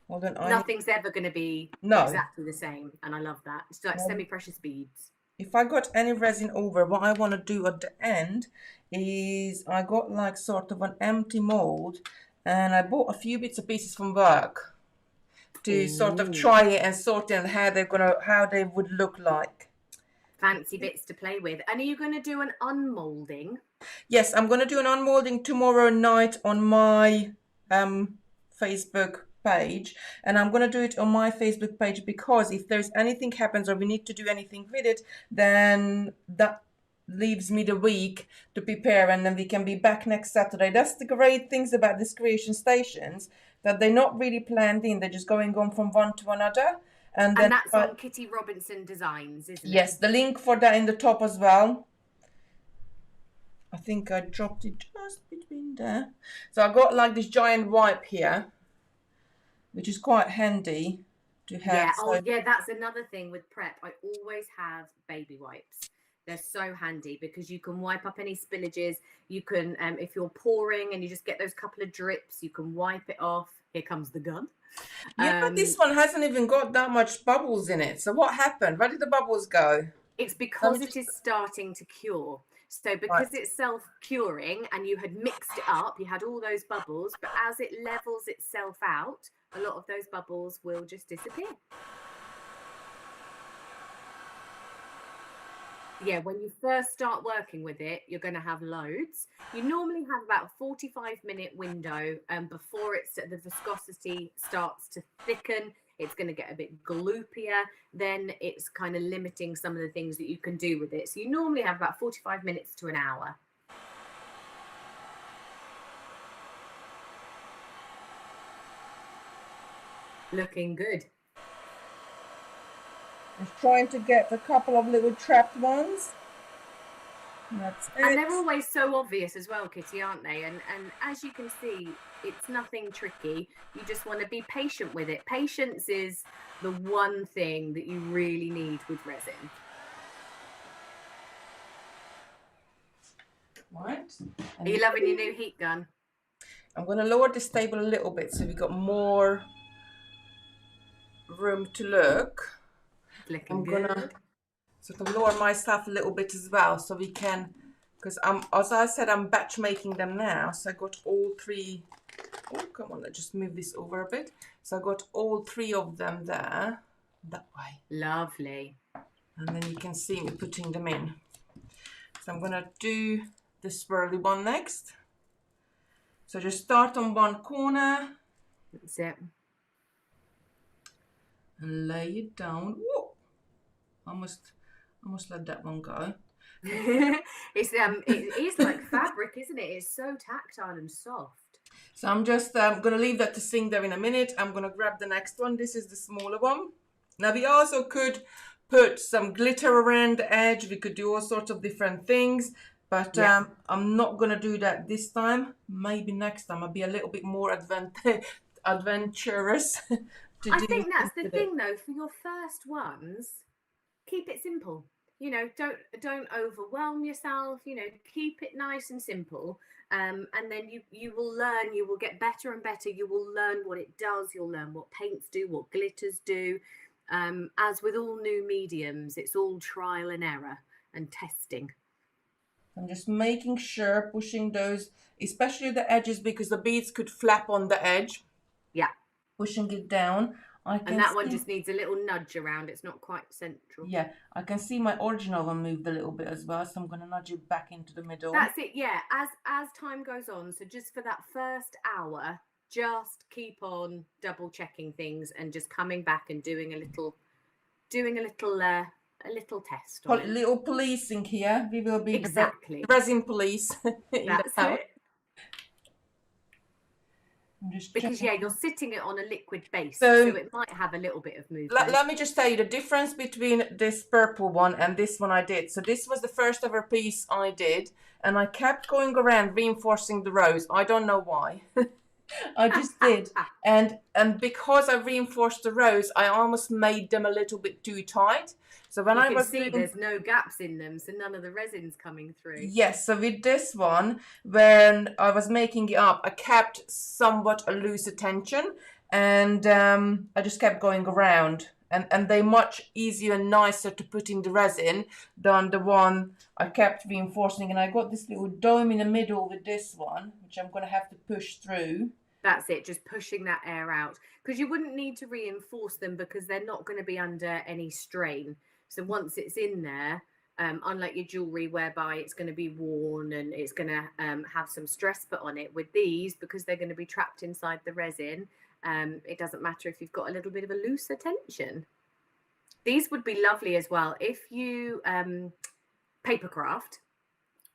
Well, then nothing's ever going to be exactly the same, and I love that. It's like semi-precious beads. If I got any resin over, what I want to do at the end is I got like sort of an empty mold, and I bought a few bits and pieces from work to sort of try it and sort in how they would look like. Fancy bits to play with. And are you going to do an unmolding? Yes, I'm going to do an unmolding tomorrow night on my Facebook page, and I'm going to do it on my Facebook page, because if there's anything happens or we need to do anything with it, then that leaves me the week to prepare, and then we can be back next Saturday. That's the great things about these creation stations, that they're not really planned in, they're just going on from one to another. And then that's on Kitty Robinson Designs, isn't it? yes, the link for that in the top as well. I think I dropped it just between there. So I got like this giant wipe here, which is quite handy to have. Yeah. So, Oh, yeah. That's another thing with prep. I always have baby wipes. They're so handy because you can wipe up any spillages. You can, if you're pouring and you just get those couple of drips, you can wipe it off. Here comes the gun. yeah, but this one hasn't even got that much bubbles in it. So what happened? Where did the bubbles go? It's because it is starting to cure. So because Right. it's self-curing and you had mixed it up, you had all those bubbles, but as it levels itself out, a lot of those bubbles will just disappear. Yeah, when you first start working with it, you're going to have loads. You normally have about a 45-minute window before the viscosity starts to thicken. It's going to get a bit gloopier. Then it's kind of limiting some of the things that you can do with it. So you normally have about 45 minutes to an hour. Looking good. Just trying to get a couple of little trapped ones. That's it. And they're always so obvious as well, Kitty, aren't they? And as you can see, it's nothing tricky. You just want to be patient with it. Patience is the one thing that you really need with resin. Right. Are you loving your new heat gun? I'm going to lower this table a little bit so we've got more room to look. Looking good. I'm going to sort of lower myself a little bit as well, so we can, because as I said, I'm batch making them now. So I got all three. Oh, come on, let's just move this over a bit. So I got all three of them there, that way. Lovely. And then you can see me putting them in. So I'm going to do the swirly one next. So just start on one corner. That's it. And lay it down. Whoa! Almost let that one go. It is like fabric, isn't it? It's so tactile and soft. So I'm just going to leave that to sink there in a minute. I'm going to grab the next one. This is the smaller one. Now we also could put some glitter around the edge. We could do all sorts of different things, but Yeah. I'm not going to do that this time. Maybe next time I'll be a little bit more adventurous. I think that's the thing though, for your first ones, keep it simple. You know, don't overwhelm yourself, you know, keep it nice and simple. And then you will learn, you will get better and better. You will learn what it does, you'll learn what paints do, what glitters do. As with all new mediums, it's all trial and error and testing. I'm just making sure, pushing those, especially the edges, because the beads could flap on the edge. Yeah. Pushing it down. And that one just needs a little nudge around. It's not quite central. Yeah, I can see my original one moved a little bit as well, so I'm going to nudge it back into the middle. That's it, yeah. As time goes on, so just for that first hour, just keep on double checking things and just coming back and doing a little test. Call it little policing here. We will be exactly the resin police. That's it. Because checking. you're sitting it on a liquid base, so it might have a little bit of movement. Let me just tell you the difference between this purple one and this one I did. So this was the first ever piece I did, and I kept going around reinforcing the rows. I don't know why. I just did. And because I reinforced the rows, I almost made them a little bit too tight. So when I was seeing, there's no gaps in them, so none of the resin's coming through. Yes, so with this one, when I was making it up, I kept somewhat a looser tension, and I just kept going around. And they're much easier and nicer to put in the resin than the one I kept reinforcing. And I got this little dome in the middle with this one, which I'm going to have to push through. That's it, just pushing that air out. Because you wouldn't need to reinforce them because they're not going to be under any strain. So once it's in there, unlike your jewellery whereby it's going to be worn and it's going to have some stress put on it, with these, because they're going to be trapped inside the resin, It doesn't matter if you've got a little bit of a looser tension. These would be lovely as well if you paper craft.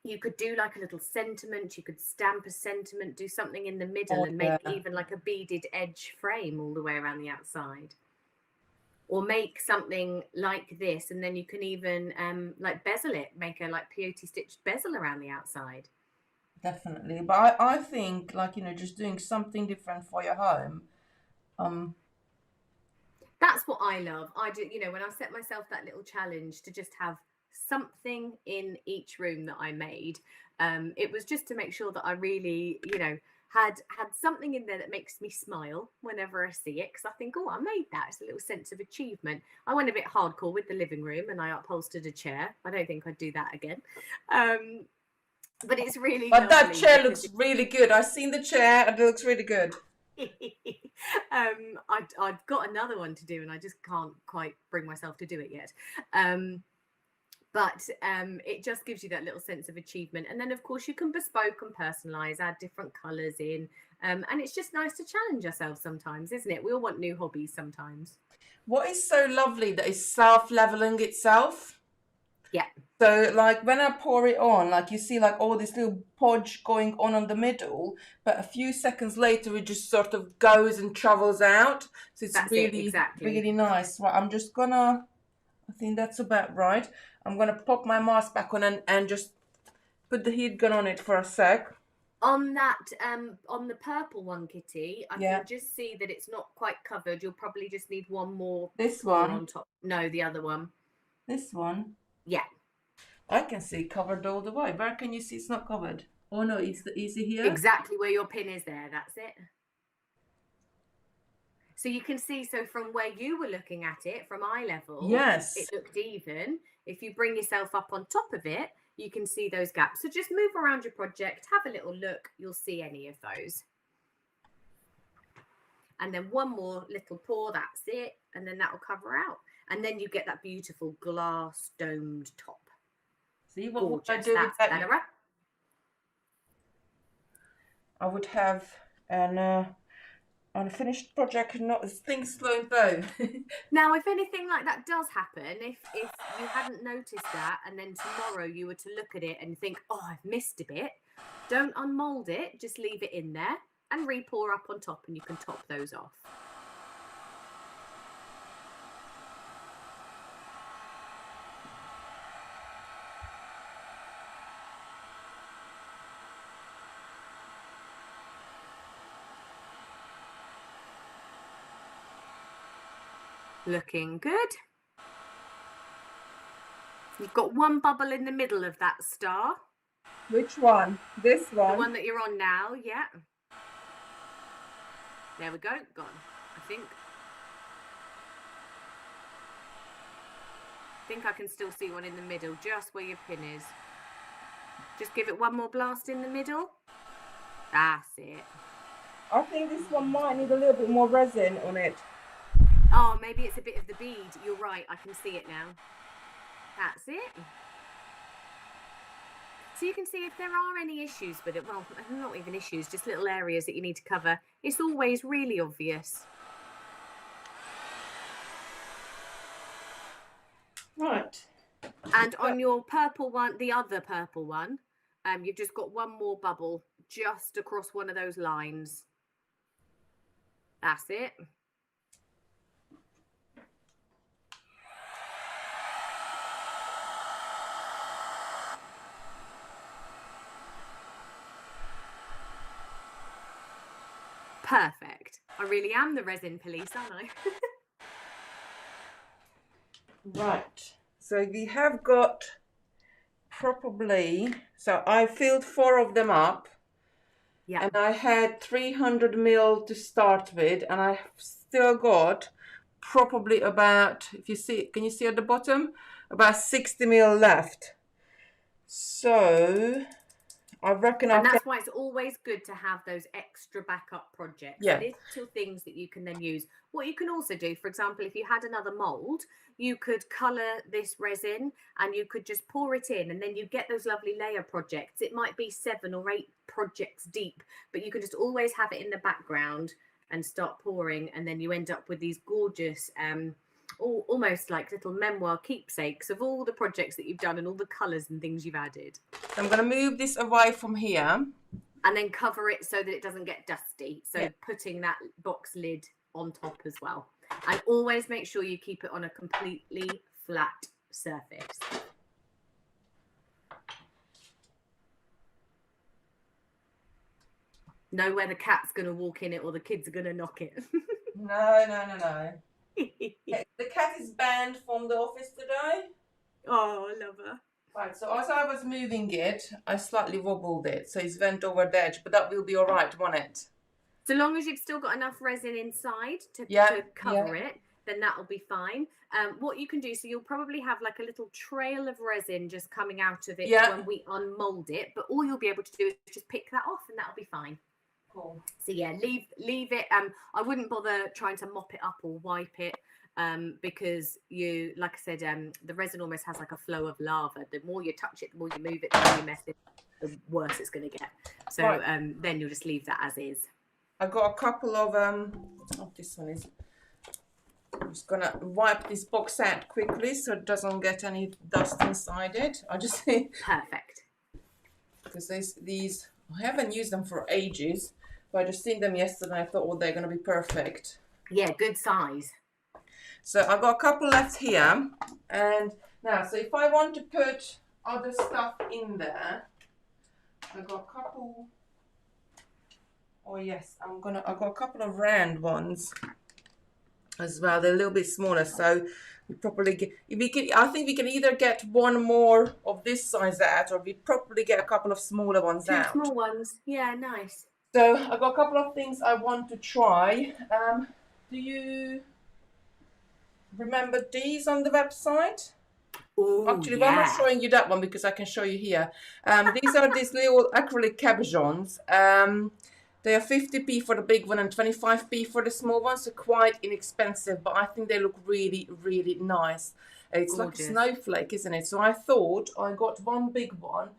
You could do like a little sentiment, you could stamp a sentiment, do something in the middle, Oh, and make yeah. even like a beaded edge frame all the way around the outside. Or make something like this, and then you can even like bezel it, make a like peyote stitched bezel around the outside. Definitely. But I think, like, just doing something different for your home. That's what I love. I do, when I set myself that little challenge to just have something in each room that I made, it was just to make sure that I really, had something in there that makes me smile whenever I see it, because I think, oh, I made that. It's a little sense of achievement. I went a bit hardcore with the living room and I upholstered a chair. I don't think I'd do that again. But it's really But that lovely chair because looks really good. I've seen the chair and it looks really good. I've got another one to do and I just can't quite bring myself to do it yet. But it just gives you that little sense of achievement. And then, of course, you can bespoke and personalize, add different colors in. And it's just nice to challenge ourselves sometimes, isn't it? We all want new hobbies sometimes. What is so lovely that it's self-leveling itself. Yeah. So, like, when I pour it on, like, you see, like, all this little podge going on the middle, but a few seconds later, it just sort of goes and travels out. So it's really, really nice. Right, I'm just gonna, I think that's about right. I'm gonna pop my mask back on and just put the heat gun on it for a sec. On that, on the purple one, Kitty, I Yeah. can just see that it's not quite covered. You'll probably just need one more This pour one. on top. No, the other one. This one. Yeah. I can see covered all the way. Where can you see it's not covered? Oh no, it's the easy here. Exactly where your pin is there. That's it. So you can see, so from where you were looking at it, from eye level, yes, it looked even. If you bring yourself up on top of it, you can see those gaps. So just move around your project, have a little look, you'll see any of those. And then one more little pour, that's it. And then that will cover out. And then you get that beautiful glass domed top. See what Gorgeous. I do with That's that? better. I would have an unfinished project, not things slowing down. Now, if anything like that does happen, if you hadn't noticed that, and then tomorrow you were to look at it and think, oh, I've missed a bit, don't unmold it, just leave it in there and re-pour up on top, and you can top those off. Looking good. You've got one bubble in the middle of that star. Which one? This one? The one that you're on now, yeah. There we go, gone, I think. I think I can still see one in the middle, just where your pin is. Just give it one more blast in the middle. That's it. I think this one might need a little bit more resin on it. Oh, maybe it's a bit of the bead. You're right, I can see it now. That's it. So you can see if there are any issues with it. Well, not even issues, just little areas that you need to cover. It's always really obvious. Right. And on your purple one, the other purple one, you've just got one more bubble just across one of those lines. That's it. Perfect. I really am the resin police, aren't I? Right. So we have got probably, so I filled 4 of them up. Yeah. And I had 300 ml to start with, and I've still got probably about, if you see, can you see at the bottom? About 60 ml left. So I reckon and that's why it's always good to have those extra backup projects. Yeah. Little things that you can then use. What you can also do, for example, if you had another mold, you could colour this resin and you could just pour it in, and then you get those lovely layer projects. It might be 7 or 8 projects deep, but you can just always have it in the background and start pouring, and then you end up with these gorgeous almost like little memoir keepsakes of all the projects that you've done and all the colours and things you've added. I'm going to move this away from here. And then cover it so that it doesn't get dusty. So yeah. Putting that box lid on top as well. And always make sure you keep it on a completely flat surface. Know where the cat's going to walk in it or the kids are going to knock it. No. The cat is banned from the office today. Oh, I love her. Right, so as I was moving it, I slightly wobbled it, so it's bent over the edge, but that will be all right, won't it? So long as you've still got enough resin inside to cover it, then that'll be fine. What you can do, so you'll probably have like a little trail of resin just coming out of it when we unmold it, but all you'll be able to do is just pick that off and that'll be fine. Cool. So yeah, leave it. I wouldn't bother trying to mop it up or wipe it. Because you, like I said, the resin almost has like a flow of lava. The more you touch it, the more you move it, the more you mess it, the worse it's going to get. So then you'll just leave that as is. I've got a couple of this one is. I'm just gonna wipe this box out quickly so it doesn't get any dust inside it. I just think perfect because these I haven't used them for ages, but I just seen them yesterday. I thought, well, they're going to be perfect. Yeah, good size. So I've got a couple left here, and now, so if I want to put other stuff in there, I've got a couple. Oh yes, I've got a couple of round ones as well. They're a little bit smaller, so we probably get. I think we can either get one more of this size out, or we probably get a couple of smaller ones out. Two small ones, yeah, nice. So I've got a couple of things I want to try. Do you remember these on the website? Ooh, actually, I'm not showing you that one because I can show you here. These are these little acrylic cabochons. They are 50p for the big one and 25p for the small one, so quite inexpensive, but I think they look really, really nice. It's gorgeous. Like a snowflake, isn't it? So I thought I got one big one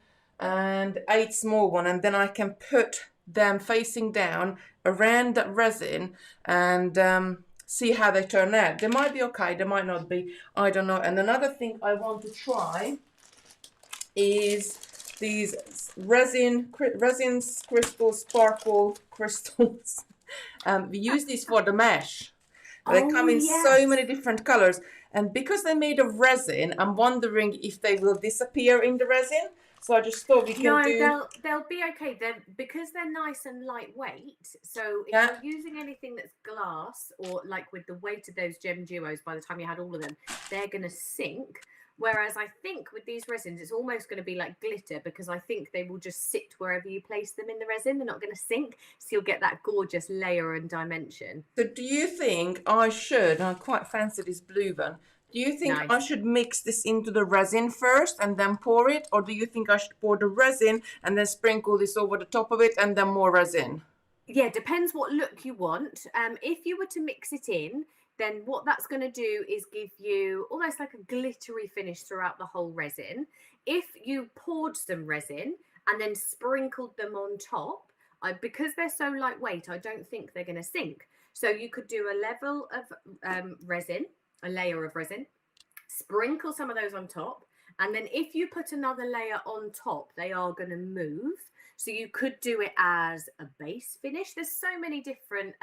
and 8 small one, and then I can put them facing down around that resin and see how they turn out. They might be okay, they might not be, I don't know. And another thing I want to try is these resin crystal sparkle crystals. We use these for the mesh. They come in so many different colors, and because they're made of resin, I'm wondering if they will disappear in the resin. So I just thought we can they'll be okay. Because they're nice and lightweight. So if you're using anything that's glass, or like with the weight of those gem duos, by the time you had all of them, they're going to sink. Whereas I think with these resins, it's almost going to be like glitter, because I think they will just sit wherever you place them in the resin. They're not going to sink. So you'll get that gorgeous layer and dimension. So do you think I should, I quite fancy this blue one, do you think I should mix this into the resin first and then pour it? Or do you think I should pour the resin and then sprinkle this over the top of it and then more resin? Yeah, depends what look you want. If you were to mix it in, then what that's going to do is give you almost like a glittery finish throughout the whole resin. If you poured some resin and then sprinkled them on top, because they're so lightweight, I don't think they're going to sink. So you could do a level of resin, a layer of resin, sprinkle some of those on top, and then if you put another layer on top, they are going to move. So you could do it as a base finish. There's so many different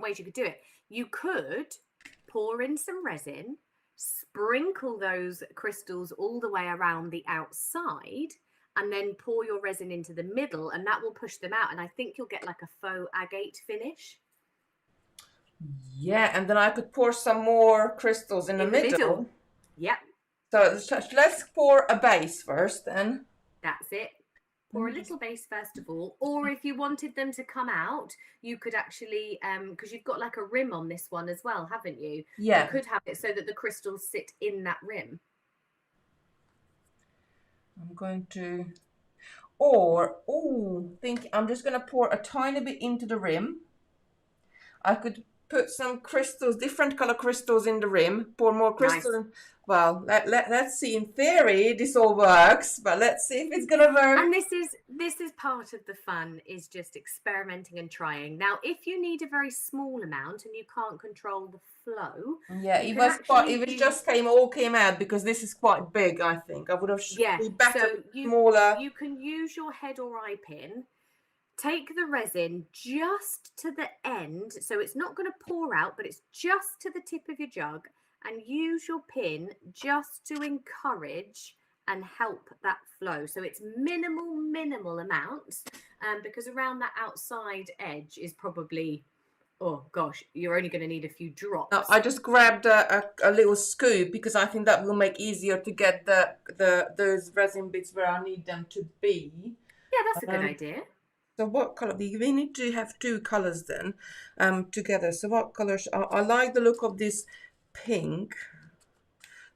ways you could do it. You could pour in some resin, sprinkle those crystals all the way around the outside, and then pour your resin into the middle, and that will push them out. And I think you'll get like a faux agate finish. Yeah, and then I could pour some more crystals in the middle. Yep. So let's pour a base first then. That's it. Pour a little base first of all, or if you wanted them to come out, you could actually, because you've got like a rim on this one as well, haven't you? Yeah. You could have it so that the crystals sit in that rim. I'm going to, think I'm just going to pour a tiny bit into the rim. I could put some crystals, different color crystals in the rim, pour more crystals. Well, let's see. In theory, this all works, but let's see if it's gonna work. And this is part of the fun, is just experimenting and trying. Now, if you need a very small amount and you can't control the flow, Yeah, you it can was quite. actually It was use, just came out because this is quite big. I think I would have yeah. be better So smaller. you can use your head or eye pin. Take the resin just to the end, so it's not going to pour out, but it's just to the tip of your jug, and use your pin just to encourage and help that flow. So it's minimal amounts, because around that outside edge is probably, oh gosh, you're only going to need a few Now, drops. I just grabbed a little scoop because I think that will make easier to get the those resin bits where I need them to be. Yeah, that's a good Um, idea. so what color? We need to have two colors then, together. So what colors? I like the look of this pink.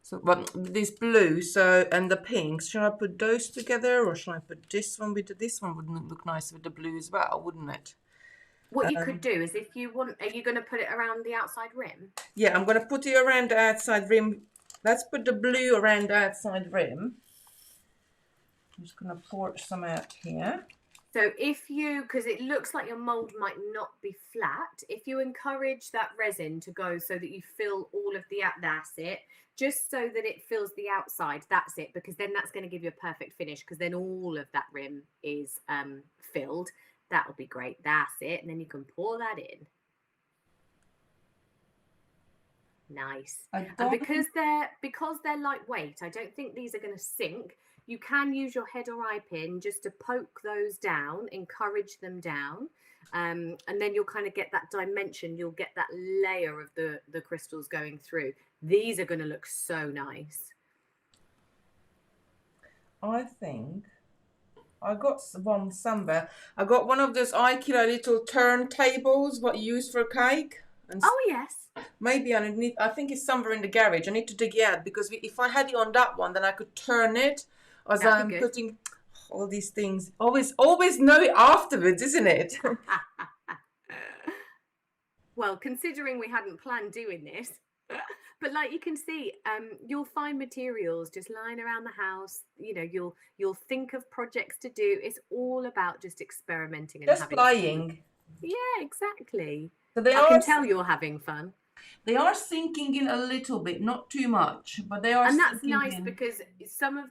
So, well, this blue. So and the pinks. Shall I put those together, or shall I put this one with this one? Wouldn't it look nice with the blue as well? Wouldn't it? What you could do is, if you want, are you going to put it around the outside rim? Yeah, I'm gonna put it around the outside rim. Let's put the blue around the outside rim. I'm just gonna pour some out here. So if you, because it looks like your mold might not be flat, if you encourage that resin to go so that you fill all of the, that's it, just so that it fills the outside, that's it, because then that's going to give you a perfect finish, because then all of that rim is filled. That'll be great. That's it. And then you can pour that in. Nice. And because they're lightweight, I don't think these are going to sink. You can use your head or eye pin just to poke those down, encourage them down, and then you'll kind of get that dimension. You'll get that layer of the crystals going through. These are going to look so nice. I think I got one somewhere. I got one of those IKEA little turntables, what you use for cake. And oh yes. Maybe I need. I think it's somewhere in the garage. I need to dig it out because if I had it on that one, then I could turn it as That'd I'm be good. putting all these things. Always know it afterwards, isn't it? Well, considering we hadn't planned doing this, but like you can see, you'll find materials just lying around the house. You know, you'll think of projects to do. It's all about just experimenting and Just having playing. fun. Yeah, exactly. So I can tell you're having fun. They are sinking in a little bit, not too much, but they are. And that's sinking nice in. because some of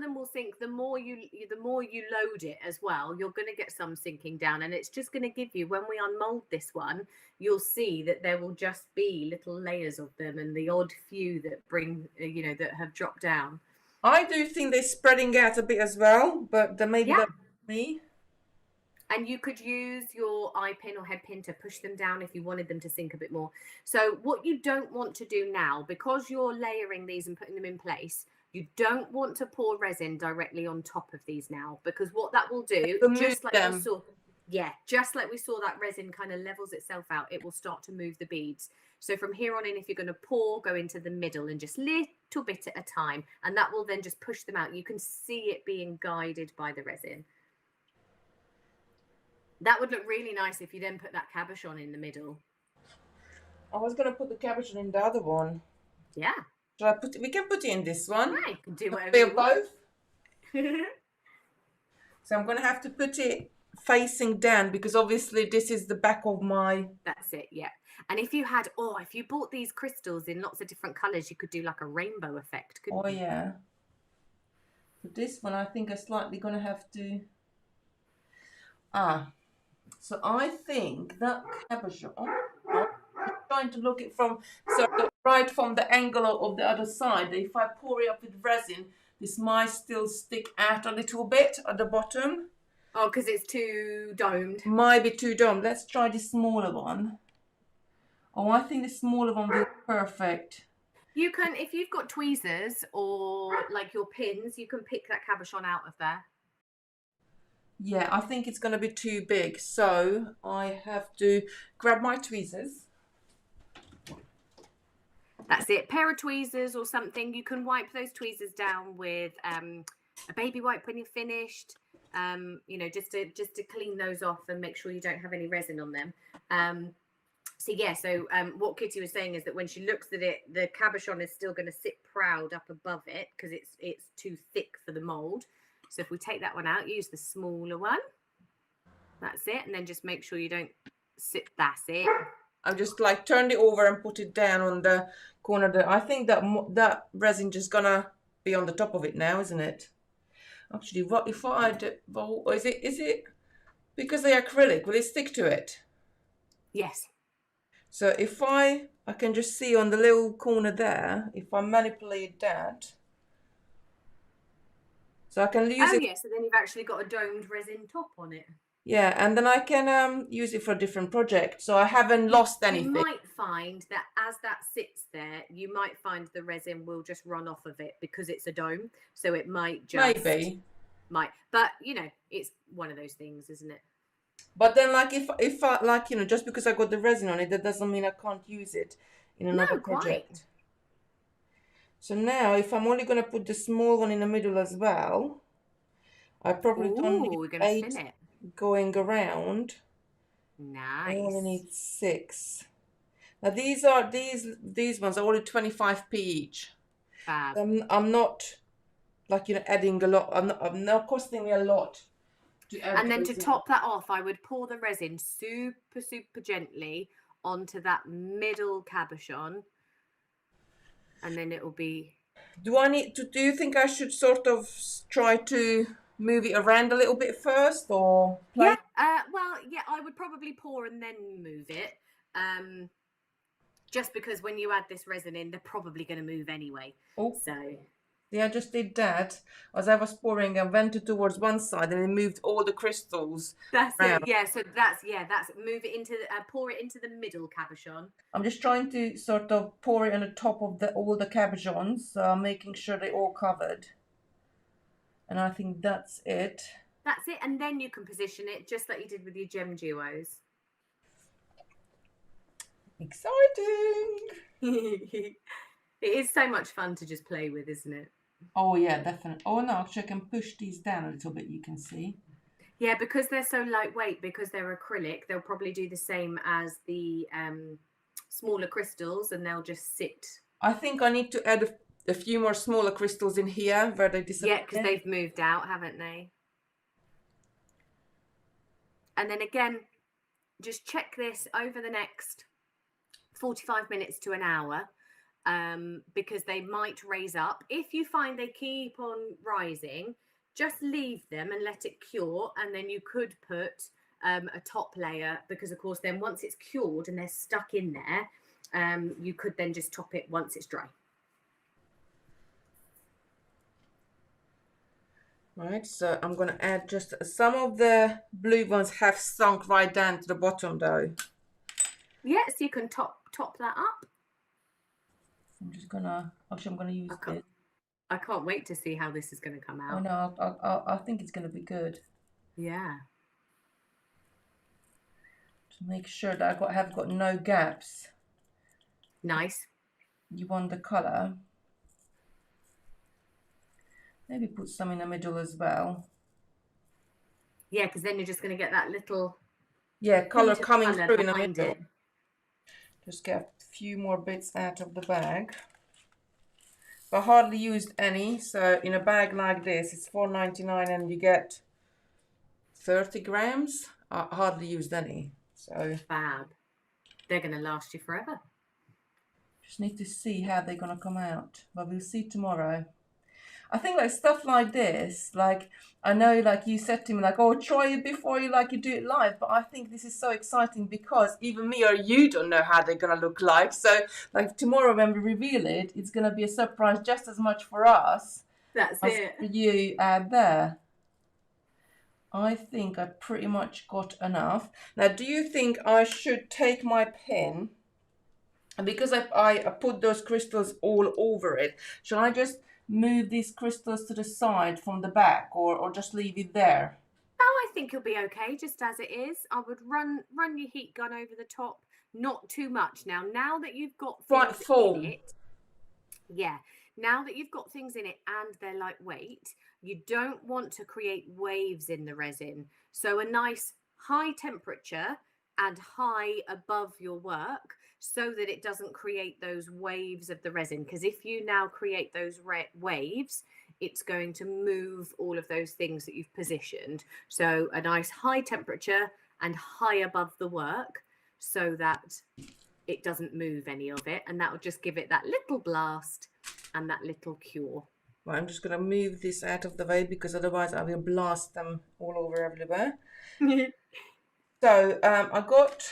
them will sink. The more you load it as well, you're going to get some sinking down, and it's just going to give you, when we unmold this one, you'll see that there will just be little layers of them, and the odd few that bring, that have dropped down. I do think they're spreading out a bit as well, but maybe that's me. And you could use your eye pin or head pin to push them down if you wanted them to sink a bit more. So what you don't want to do now, because you're layering these and putting them in place, you don't want to pour resin directly on top of these now, because what that will do, just like we saw that resin kind of levels itself out, it will start to move the beads. So from here on in, if you're going to pour, go into the middle and just little bit at a time, and that will then just push them out. You can see it being guided by the resin. That would look really nice if you then put that cabochon in the middle. I was going to put the cabochon in the other one. Yeah. We can put it in this one. Yeah, you can do whatever you want. Both. So I'm going to have to put it facing down because obviously this is the back of my... That's it, yeah. And if you bought these crystals in lots of different colours, you could do like a rainbow effect, couldn't you? Yeah. For this one, I think I'm slightly going to have to... So I think that cabochon, I'm trying to look it from, right from the angle of the other side. If I pour it up with resin, this might still stick out a little bit at the bottom. Oh, because it's too domed. Might be too domed. Let's try the smaller one. Oh, I think the smaller one will be perfect. You can, if you've got tweezers or like your pins, you can pick that cabochon out of there. Yeah, I think it's going to be too big, so I have to grab my tweezers. That's it. Pair of tweezers or something. You can wipe those tweezers down with a baby wipe when you're finished. Just to clean those off and make sure you don't have any resin on them. So yeah, so what Kitty was saying is that when she looks at it, the cabochon is still going to sit proud up above it because it's too thick for the mold. So if we take that one out, use the smaller one. That's it, and then just make sure you don't sit. That's it. I've just like turned it over and put it down on the corner there. I think that that resin just gonna be on the top of it now, isn't it? Actually, what if I do, well, is it because they acrylic, will it stick to it? Yes. So if I can just see on the little corner there, if I manipulate that, so I can use Oh it. yeah, so then you've actually got a domed resin top on it. Yeah, and then I can use it for a different project. So I haven't lost You anything. might find that as that sits there, you might find the resin will just run off of it because it's a dome. So it might just Maybe. but it's one of those things, isn't it? But then, like, if I like, just because I got the resin on it, that doesn't mean I can't use it in another No, quite. project. So now, if I'm only going to put the small one in the middle as well, I probably don't need Ooh, we're gonna 8 fill it. going around. I only Nice. need 6. Now these ones are only 25p each. Fab. I'm not like adding a lot. I'm not costing me a lot to add. And then to resin. top that off, I would pour the resin super, super gently onto that middle cabochon. And then it will be. Do I need to? Do you think I should sort of try to move it around a little bit first, or play? Yeah. Well, yeah, I would probably pour and then move it. Just because when you add this resin in, they're probably going to move anyway. Oh, So. yeah, I just did that as I was pouring. I went towards one side and it moved all the crystals. That's around. it. Yeah. So that's move it into pour it into the middle cabochon. I'm just trying to sort of pour it on the top of all the cabochons, so making sure they're all covered. And I think that's it. That's it. And then you can position it just like you did with your gem duos. Exciting! It is so much fun to just play with, isn't it? Oh yeah, definitely. Oh no, actually I can push these down a little bit, you can see. Yeah, because they're so lightweight, because they're acrylic, they'll probably do the same as the smaller crystals and they'll just sit. I think I need to add a few more smaller crystals in here where they disappear. Yeah, because they've moved out, haven't they? And then again, just check this over the next 45 minutes to an hour, because they might raise up. If you find they keep on rising, just leave them and let it cure, and then you could put a top layer, because of course then once it's cured and they're stuck in there, you could then just top it once it's dry. Right, so I'm going to add just some of the blue ones have sunk right down to the bottom though. Yes, you can top that up. I'm just gonna, actually I'm gonna use this. I can't wait to see how this is going to come out. Oh no, I think it's going to be good. Yeah. To make sure that I have got no gaps. Nice. You want the colour. Maybe put some in the middle as well. Yeah, because then you're just going to get that little colour coming through in the middle. it. Just get a few more bits out of the bag. But hardly used any, so in a bag like this, it's $4.99 and you get 30 grams. I hardly used any, so. Fab. They're going to last you forever. Just need to see how they're going to come out, but we'll see tomorrow. I think like stuff like this, like I know like you said to me like, oh, try it before you do it live, but I think this is so exciting because even me or you don't know how they're gonna look like. So like tomorrow when we reveal it, it's gonna be a surprise just as much for us as for you there. I think I pretty much got enough. Now, do you think I should take my pen, and because I put those crystals all over it, should I just move these crystals to the side from the back, or just leave it there? Oh, I think you'll be okay just as it is. I would run your heat gun over the top, not too much. Now that you've got things in it, now that you've got things in it and they're lightweight, you don't want to create waves in the resin. So a nice high temperature and high above your work so that it doesn't create those waves of the resin. Because if you now create those waves, it's going to move all of those things that you've positioned. So a nice high temperature and high above the work so that it doesn't move any of it, and that will just give it that little blast and that little cure. Well, I'm just going to move this out of the way because otherwise I will blast them all over everywhere. So I got,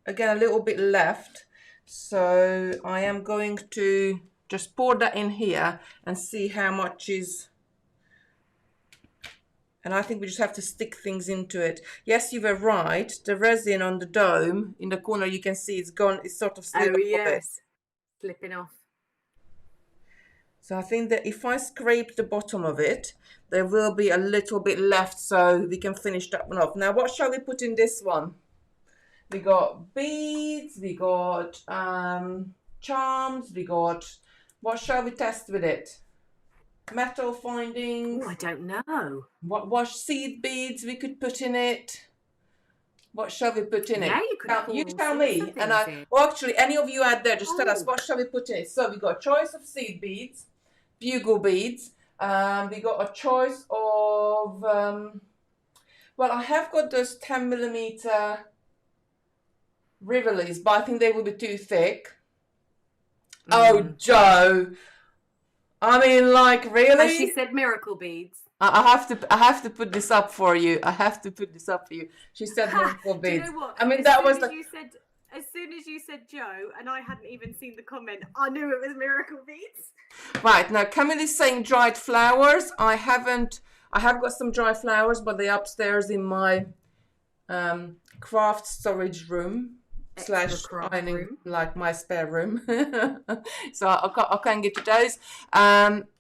again, a little bit left. So I am going to just pour that in here and see how much is. And I think we just have to stick things into it. Yes, you were right. The resin on the dome in the corner, you can see it's gone. It's sort of slid off yes, slipping off. So I think that if I scrape the bottom of it, there will be a little bit left so we can finish that one off. Now, what shall we put in this one? We got beads, we got charms, we got, what shall we test with it? Metal findings. Oh, I don't know. What seed beads we could put in it? What shall we put in it? You tell me. And well, actually, any of you out there, just tell us, what shall we put in it? So we got a choice of seed beads, bugle beads. We got a choice of, well, I have got those 10mm Rivolis, but I think they will be too thick. Oh, Jo. I mean, like, really? And she said miracle beads. I have to put this up for you. I have to put this up for you. She said miracle beads. Do you know what? I mean, that was like. As soon as you said Jo, and I hadn't even seen the comment, I knew it was miracle beads. Right, now Camilla's saying dried flowers. I have got some dried flowers, but they're upstairs in my craft storage room / ironing room, like my spare room. So I can't get to those.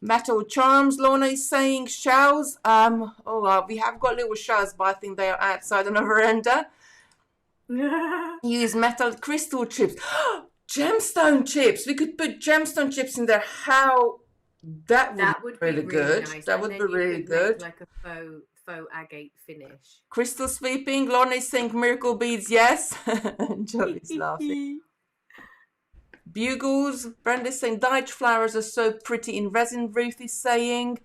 Metal charms, Lorna is saying shells. We have got little shells, but I think they are outside on the veranda. Use metal crystal chips. Gemstone chips. We could put gemstone chips in there. How that would be really good. Nice. That would be really good. Like a faux agate finish. Crystal sweeping. Lorna is saying miracle beads. Yes. Jolie's laughing. Bugles. Brenda's saying dyed flowers are so pretty in resin. Ruth is saying.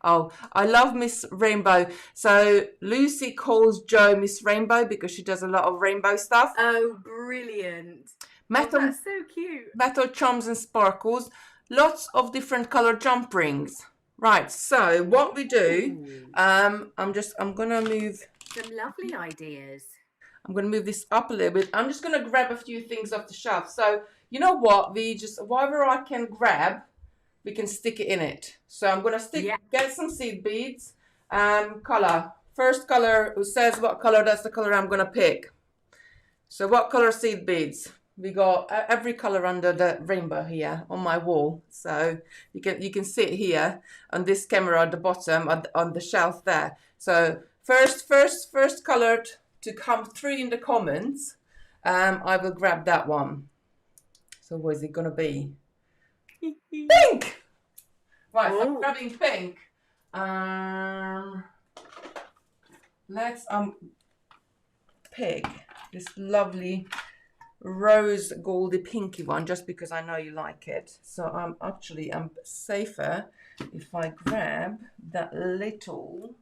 Oh, I love Miss Rainbow. So Lucy calls Jo Miss Rainbow because she does a lot of rainbow stuff. Oh, brilliant. Metal, that's so cute. Metal charms and sparkles. Lots of different color jump rings. Right, so what we do, I'm going to move. Some lovely ideas. I'm going to move this up a little bit. I'm just going to grab a few things off the shelf. So, you know what? Whatever I can grab, we can stick it in it. So I'm going to get some seed beads, color. First color, who says what color, that's the color I'm going to pick. So what color seed beads? We got every color under the rainbow here on my wall. So you can see it here on this camera at the bottom on the shelf there. So first color to come through in the comments, I will grab that one. So what is it going to be? Pink! Right, so I'm grabbing pink. Let's pick this lovely rose goldy pinky one just because I know you like it. So I'm safer if I grab that little.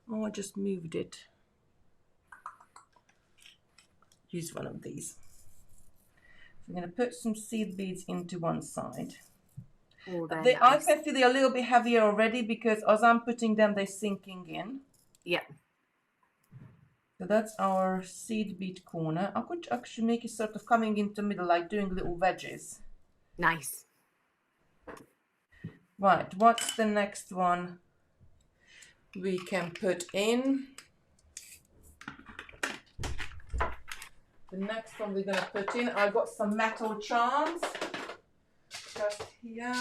Oh, I just moved it. Use one of these. I'm going to put some seed beads into one side. Nice. I can feel they're a little bit heavier already because as I'm putting them, they're sinking in. Yeah. So that's our seed bead corner. I could actually make it sort of coming into the middle, like doing little wedges. Nice. Right, what's the next one we can put in? The next one we're going to put in, I got some metal charms just here.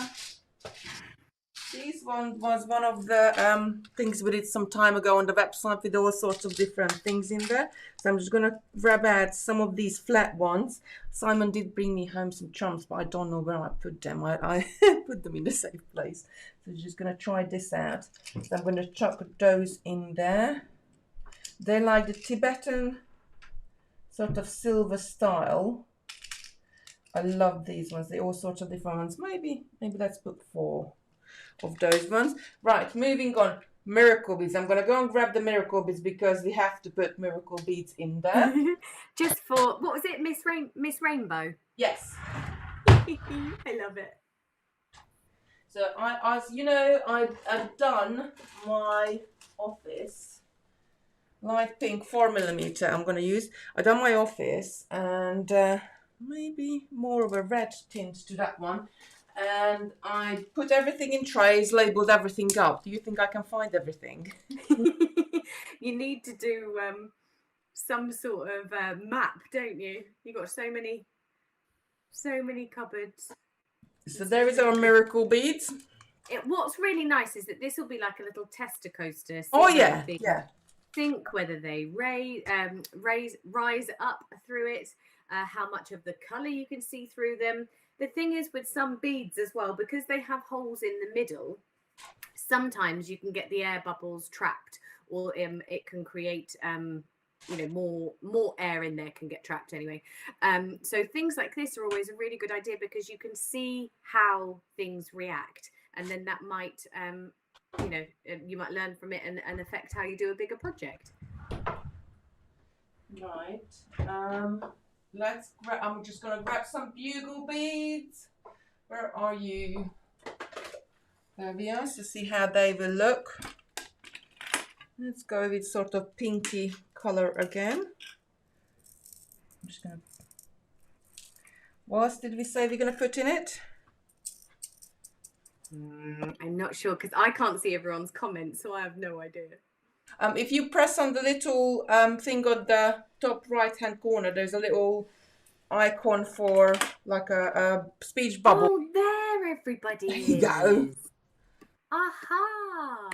This one was one of the things we did some time ago on the website with all sorts of different things in there. So I'm just going to grab out some of these flat ones. Simon did bring me home some charms, but I don't know where I put them. I put them in the safe place. So I'm just going to try this out. So I'm going to chuck those in there. They're like the Tibetan sort of silver style. I love these ones. They're all sorts of different ones. Maybe let's put 4 of those ones. Right, moving on. Miracle beads. I'm going to go and grab the miracle beads because we have to put miracle beads in there. Just for, what was it, Miss Rainbow? Yes. I love it. So as you know, I've done my office light pink 4mm. I'm going to use. I've done my office and maybe more of a red tint to that one. And I put everything in trays, labelled everything up. Do you think I can find everything? You need to do some sort of map, don't you? You've got so many cupboards. So there is our miracle beads. What's really nice is that this will be like a little tester coaster. Oh yeah, yeah. Think whether they rise up through it, how much of the colour you can see through them. The thing is with some beads as well, because they have holes in the middle, sometimes you can get the air bubbles trapped, or it can create more air in there can get trapped anyway. So things like this are always a really good idea because you can see how things react, and then that might you might learn from it and affect how you do a bigger project. Right. I'm just going to grab some bugle beads. Where are you? There we are, to see how they will look. Let's go with sort of pinky color again. I'm just going to... What else did we say we're going to put in it? I'm not sure because I can't see everyone's comments, so I have no idea. If you press on the little thing on the top right hand corner, there's a little icon for like a speech bubble. Oh, there everybody is. There you go. Aha.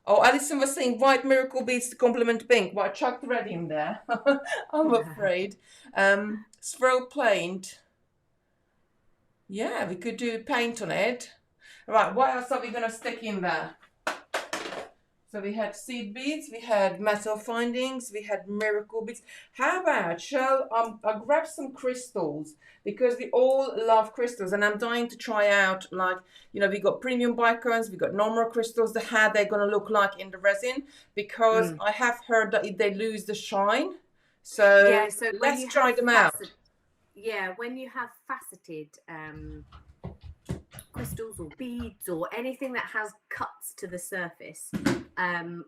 Oh, Alison was saying white miracle beads to complement pink. Well, I chucked red in there. I'm afraid. Throw paint. Yeah, we could do paint on it. Right, what else are we going to stick in there? So we had seed beads, we had metal findings, we had miracle beads. How about, I grab some crystals because we all love crystals, and I'm dying to try out, like, we got premium bicones, we got normal crystals, how they're going to look like in the resin, because I have heard that they lose the shine. So, yeah, so let's try them out. Yeah, when you have faceted crystals or beads or anything that has cuts to the surface,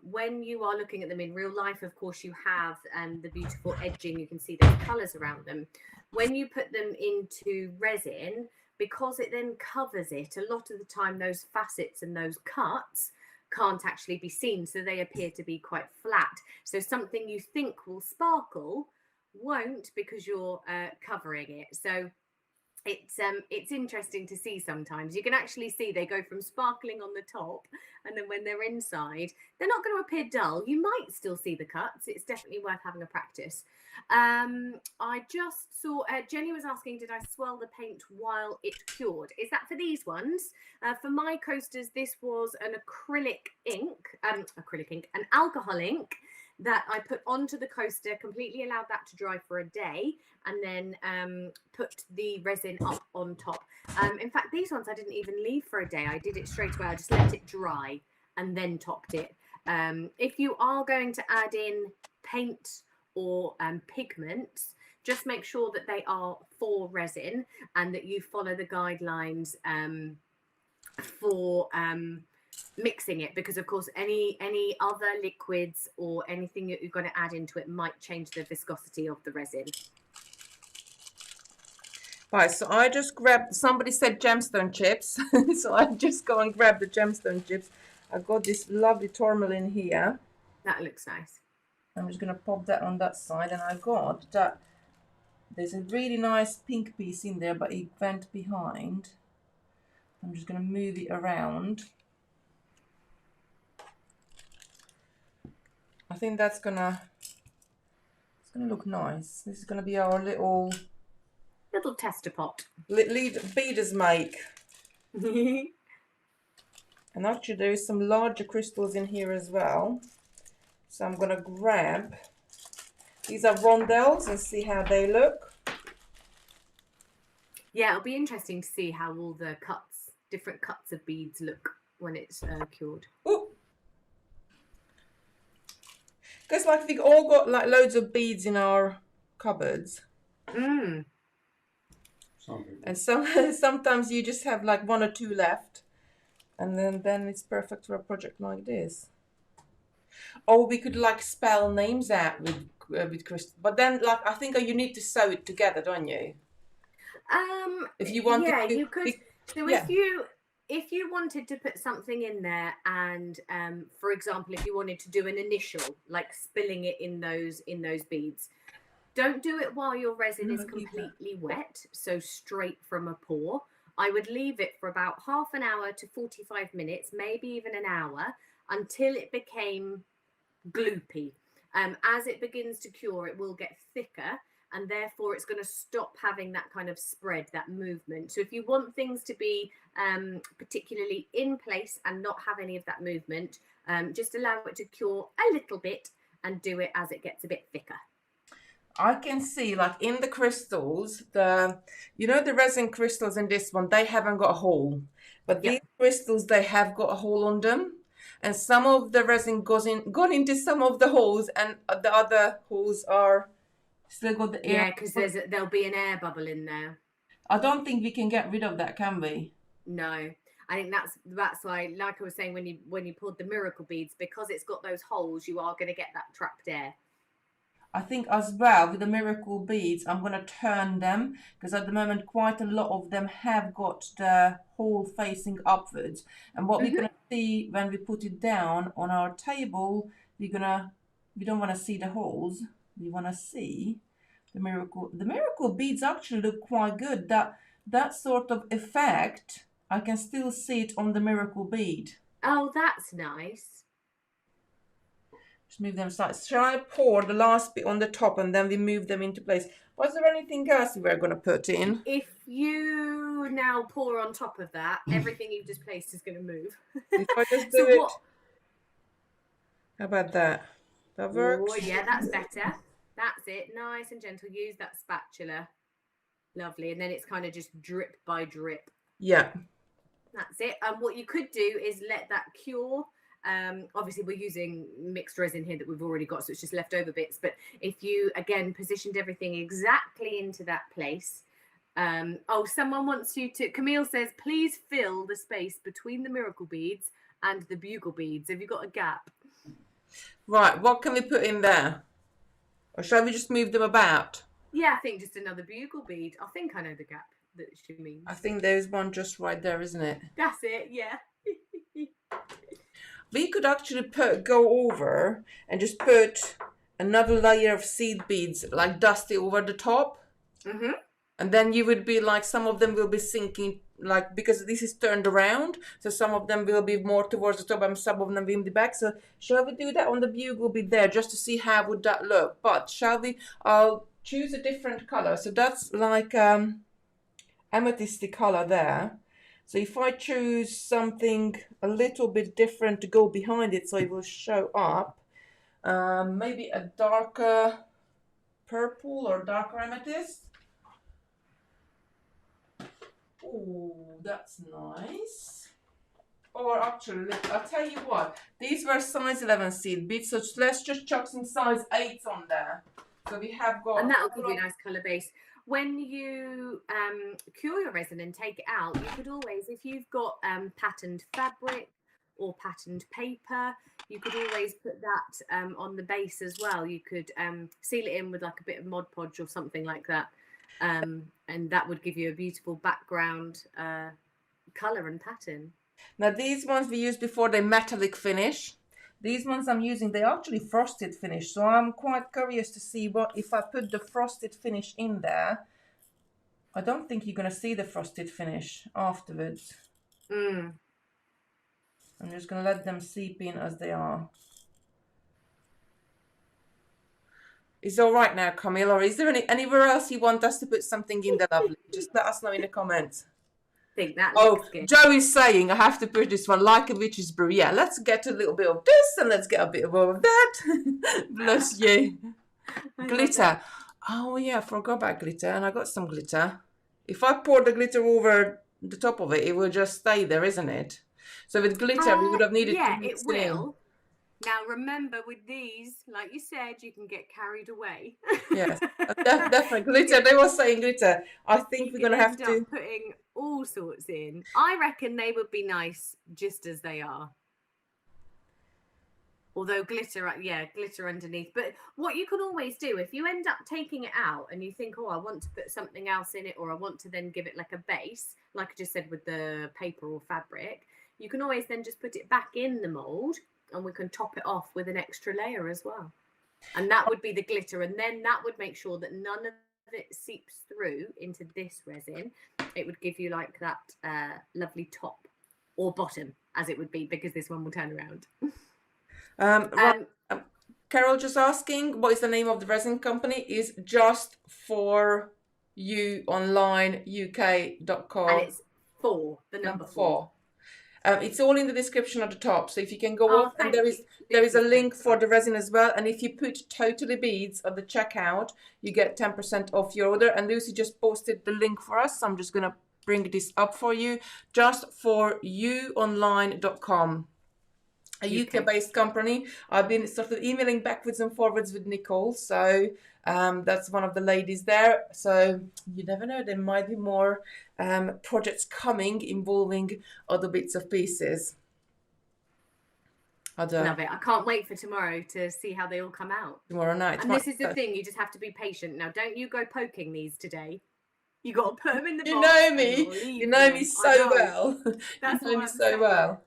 when you are looking at them in real life, of course you have the beautiful edging, you can see those colors around them. When you put them into resin, because it then covers it, a lot of the time those facets and those cuts can't actually be seen, so they appear to be quite flat. So something you think will sparkle won't, because you're covering it. So it's interesting to see. Sometimes you can actually see they go from sparkling on the top, and then when they're inside, they're not going to appear dull. You might still see the cuts. It's definitely worth having a practice. I just saw Jenny was asking, did I swirl the paint while it cured? Is that for these ones? For my coasters, this was an acrylic ink, an alcohol ink that I put onto the coaster, completely allowed that to dry for a day, and then put the resin up on top. In fact, these ones I didn't even leave for a day. I did it straight away. I just let it dry and then topped it. If you are going to add in paint or pigments, just make sure that they are for resin and that you follow the guidelines for mixing it, because of course any other liquids or anything that you're going to add into it might change the viscosity of the resin. Right, so I just grabbed, somebody said gemstone chips, so I just go and grab the gemstone chips. I've got this lovely tourmaline here. That looks nice. I'm just going to pop that on that side, and I got that, there's a really nice pink piece in there, but it went behind. I'm just going to move it around. I think that's gonna look nice. This is gonna be our little tester pot. beaders make. And actually there is some larger crystals in here as well. So I'm gonna grab, these are rondelles, and see how they look. Yeah, it'll be interesting to see how all the different cuts of beads look when it's cured. Ooh. Because like we've all got like loads of beads in our cupboards. Mm. And sometimes you just have like one or two left, and then it's perfect for a project like this. Or we could like spell names out with crystal, but then like I think you need to sew it together, don't you? If you wanted Yeah, to, you could. So yeah. if you wanted to put something in there, and for example, if you wanted to do an initial, like spilling it in those beads, don't do it while your resin is completely wet, so straight from a pour. I would leave it for about half an hour to 45 minutes, maybe even an hour, until it became gloopy. As it begins to cure, it will get thicker, and therefore it's going to stop having that kind of spread, that movement. So if you want things to be particularly in place and not have any of that movement, just allow it to cure a little bit and do it as it gets a bit thicker. I can see like in the crystals, the resin crystals in this one, they haven't got a hole. But these crystals, they have got a hole on them. And some of the resin gone into some of the holes, and the other holes are still got the air. Yeah, because there'll be an air bubble in there. I don't think we can get rid of that, can we? No. I think that's why, like I was saying, when you pulled the miracle beads, because it's got those holes, you are going to get that trapped air. I think as well with the miracle beads, I'm going to turn them because at the moment quite a lot of them have got the hole facing upwards. And what we're going to see when we put it down on our table, we don't want to see the holes. We want to see the miracle. The miracle beads actually look quite good. That sort of effect, I can still see it on the miracle bead. Oh, that's nice. Just move them aside. Shall I pour the last bit on the top and then we move them into place? Was there anything else we were going to put in? If you now pour on top of that, everything you've just placed is going to move. If I just do it. How about that? That works? Oh, yeah, that's better. That's it. Nice and gentle. Use that spatula. Lovely. And then it's kind of just drip by drip. Yeah. That's it. And what you could do is let that cure. Obviously we're using mixed resin here that we've already got, so it's just leftover bits. But if you again positioned everything exactly into that place. Someone wants you to, Camille says, please fill the space between the miracle beads and the bugle beads. Have you got a gap? Right, what can we put in there? Or shall we just move them about? Yeah, I think just another bugle bead. I think I know the gap that she means. I think there's one just right there, isn't it? That's it, yeah. We could actually go over and just put another layer of seed beads, like dusty over the top. Mm-hmm. And then you would be like, some of them will be sinking, like, because this is turned around. So some of them will be more towards the top and some of them will be in the back. So shall we do that on the bugle bead there just to see how would that look? But I'll choose a different color. So that's like amethysty color there. So if I choose something a little bit different to go behind it so it will show up, maybe a darker purple or darker amethyst. Oh, that's nice. Or actually, I'll tell you what, these were size 11 seed beads, so let's just chuck some size 8s on there. So we have got... And that'll give you a nice colour base. When you cure your resin and take it out, you could always, if you've got patterned fabric or patterned paper, you could always put that on the base as well. You could seal it in with like a bit of Mod Podge or something like that. And that would give you a beautiful background colour and pattern. Now these ones we used before, they're metallic finish. These ones I'm using, they're actually frosted finish. So I'm quite curious to see what, if I put the frosted finish in there, I don't think you're going to see the frosted finish afterwards. I'm just going to let them seep in as they are. Is it all right now, Camille, or is there anywhere else you want us to put something in there, lovely? Just let us know in the comments. think that looks Oh, good. Joe is saying I have to put this one like a witch's brew. Yeah, let's get a little bit of this and let's get a bit more of that. Bless you. I love it. Glitter. Oh yeah, I forgot about glitter, and I got some glitter. If I pour the glitter over the top of it, it will just stay there, isn't it? So with glitter, we would have needed to Yeah, it mix it in. will. Now remember, with these, like you said, you can get carried away. Yes, definitely you glitter. can They were saying glitter. I think you we're can gonna have end up to. putting all sorts in. I reckon they would be nice just as they are. Although glitter, yeah, glitter underneath. But what you can always do, if you end up taking it out and you think, oh, I want to put something else in it, or I want to then give it like a base, like I just said with the paper or fabric, you can always then just put it back in the mold and we can top it off with an extra layer as well. And that would be the glitter. And then that would make sure that none of it seeps through into this resin. It would give you like that lovely top or bottom, as it would be, because this one will turn around. Right. Carol just asking, what is the name of the resin company? Is Just For You Online UK.com. And it's 4, the number 4. It's all in the description at the top. So if you can go Oh, off, and thank you. there is a link Thanks, for the resin as well. And if you put Totally Beads at the checkout, you get 10% off your order. And Lucy just posted the link for us. So I'm just gonna bring this up for you. JustForYouOnline.com. A UK-based company. I've been sort of emailing backwards and forwards with Nicole, so that's one of the ladies there. So you never know, there might be more projects coming involving other bits of pieces. Love it. I can't wait for tomorrow to see how they all come out. Tomorrow night. And this is the thing, you just have to be patient. Now, don't you go poking these today. You got to put them in the box. You know me. You know me so well. That's you know what me I'm so saying. well.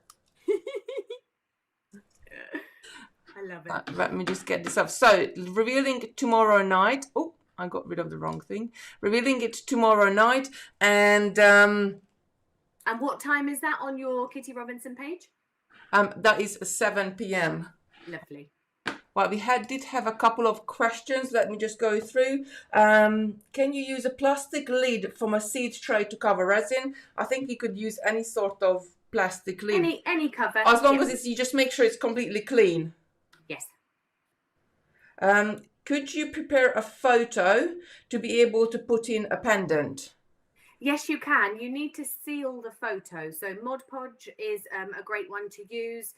I love it. Let me just get this up. So, revealing tomorrow night. Oh, I got rid of the wrong thing. Revealing it tomorrow night. And what time is that on your Kitty Robinson page? that is 7 p.m. Lovely. Well, we did have a couple of questions. Let me just go through. Can you use a plastic lid from a seed tray to cover resin? I think you could use any sort of plastic lid. Any cover. As long as you just make sure it's completely clean. Yes. Could you prepare a photo to be able to put in a pendant? Yes, you can. You need to seal the photo. So Mod Podge is a great one to use.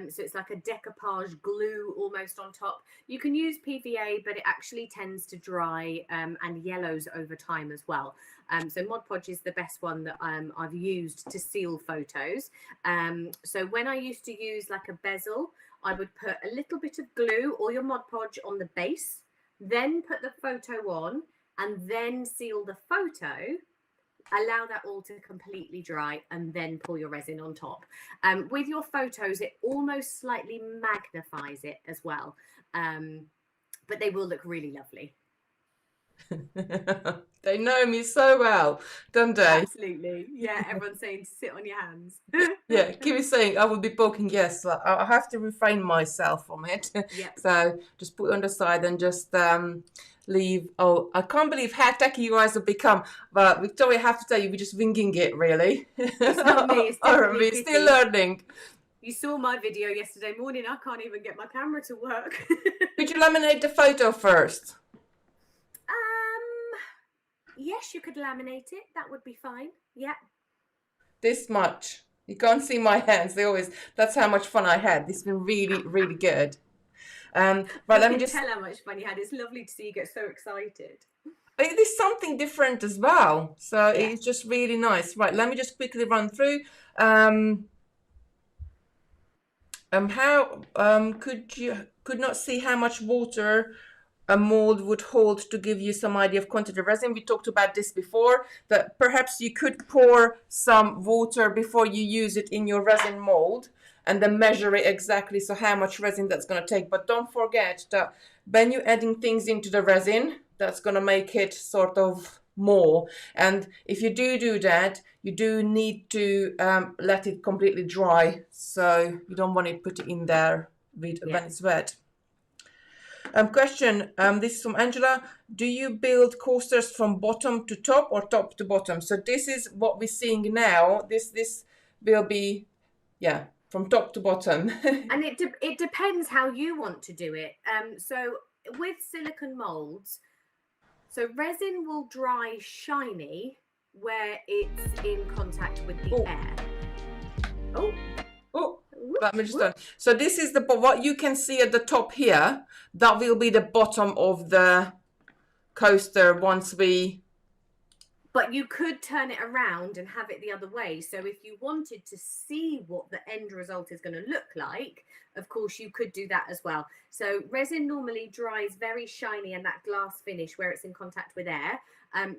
So it's like a decoupage glue almost on top. You can use PVA, but it actually tends to dry and yellows over time as well. So Mod Podge is the best one that I've used to seal photos. So when I used to use like a bezel, I would put a little bit of glue or your Mod Podge on the base, then put the photo on and then seal the photo. Allow that all to completely dry and then pour your resin on top. With your photos, it almost slightly magnifies it as well. But they will look really lovely. They know me so well, don't they? Absolutely. Yeah, everyone's saying sit on your hands. Yeah, Kiwi's saying I will be poking. Yes, I have to refrain myself from it. Yep. So just put it on the side and just leave. Oh, I can't believe how techy you guys have become. But Victoria, I have to tell you, we're just winging it, really. It's not me, it's definitely we're still learning. You saw my video yesterday morning. I can't even get my camera to work. Could you laminate the photo first? Yes, you could laminate it. That would be fine. Yeah. This much. You can't see my hands. That's how much fun I had. This has been really, really good. Right, let me just tell how much fun you had. It's lovely to see you get so excited. It is something different as well. So it's just really nice. Right, let me just quickly run through. How could not see how much water a mold would hold to give you some idea of quantity of resin. We talked about this before, that perhaps you could pour some water before you use it in your resin mold and then measure it exactly, so how much resin that's going to take. But don't forget that when you're adding things into the resin, that's going to make it sort of more. And if you do that, you do need to let it completely dry. So you don't want to put it in there when it's wet. Question. This is from Angela. Do you build coasters from bottom to top or top to bottom? So this is what we're seeing now. This will be, yeah, from top to bottom. And it depends how you want to do it. So with silicone molds, so resin will dry shiny where it's in contact with the air. Oh, let me just done. So this is what you can see at the top here. That will be the bottom of the coaster once we. But you could turn it around and have it the other way. So if you wanted to see what the end result is going to look like, of course, you could do that as well. So resin normally dries very shiny and that glass finish where it's in contact with air.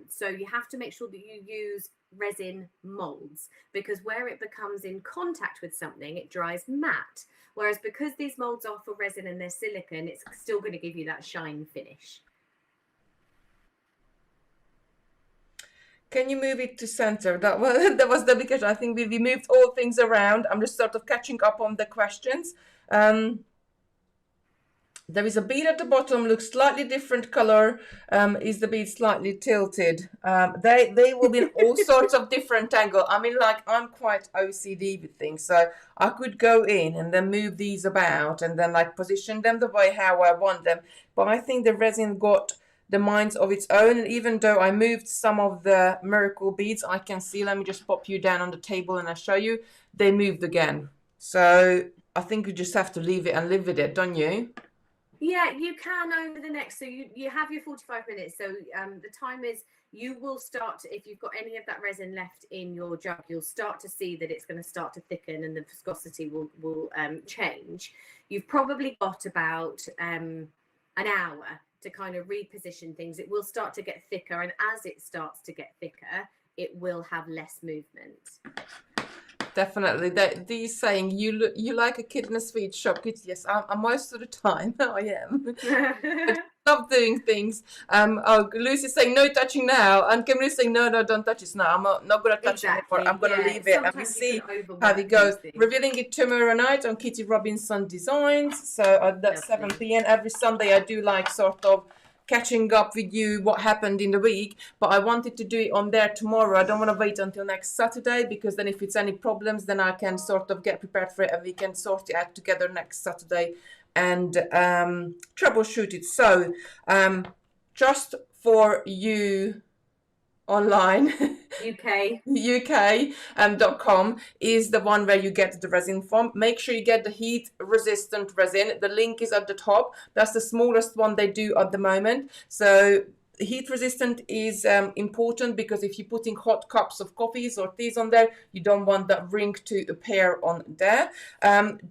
So you have to make sure that you use resin molds, because where it becomes in contact with something, it dries matte. Whereas because these molds are for resin and they're silicone, it's still going to give you that shine finish. Can you move it to center? That was the because I think we moved all things around. I'm just sort of catching up on the questions. There is a bead at the bottom, looks slightly different color. Is the bead slightly tilted? They will be in all sorts of different angle. I mean, like, I'm quite OCD with things, so I could go in and then move these about and then like position them the way how I want them. But I think the resin got the minds of its own, and even though I moved some of the miracle beads, I can see, let me just pop you down on the table and I'll show you, they moved again. So I think you just have to leave it and live with it, don't you? Yeah, you can over the next, so you have your 45 minutes. So the time is, you will start, if you've got any of that resin left in your jug, you'll start to see that it's going to start to thicken and the viscosity will change. You've probably got about an hour to kind of reposition things. It will start to get thicker, and as it starts to get thicker, it will have less movement. Definitely. These saying you like a kid in a sweet shop. Yes, I'm most of the time. I am. I love doing things. Lucy's saying no touching now, and Kimberly's saying no, don't touch it now. I'm not gonna touch it anymore. I'm gonna leave it, and we see how it goes. Revealing it tomorrow night on Kitty Robinson Designs. So that's 7 p.m. every Sunday. I do like sort of catching up with you what happened in the week, but I wanted to do it on there tomorrow. I don't want to wait until next Saturday, because then if it's any problems, then I can sort of get prepared for it and we can sort it out together next Saturday and troubleshoot it. So just for you online, UK.com is the one where you get the resin from. Make sure you get the heat resistant resin. The link is at the top. That's the smallest one they do at the moment. So heat resistant is important, because if you're putting hot cups of coffees or teas on there, you don't want that ring to appear on there.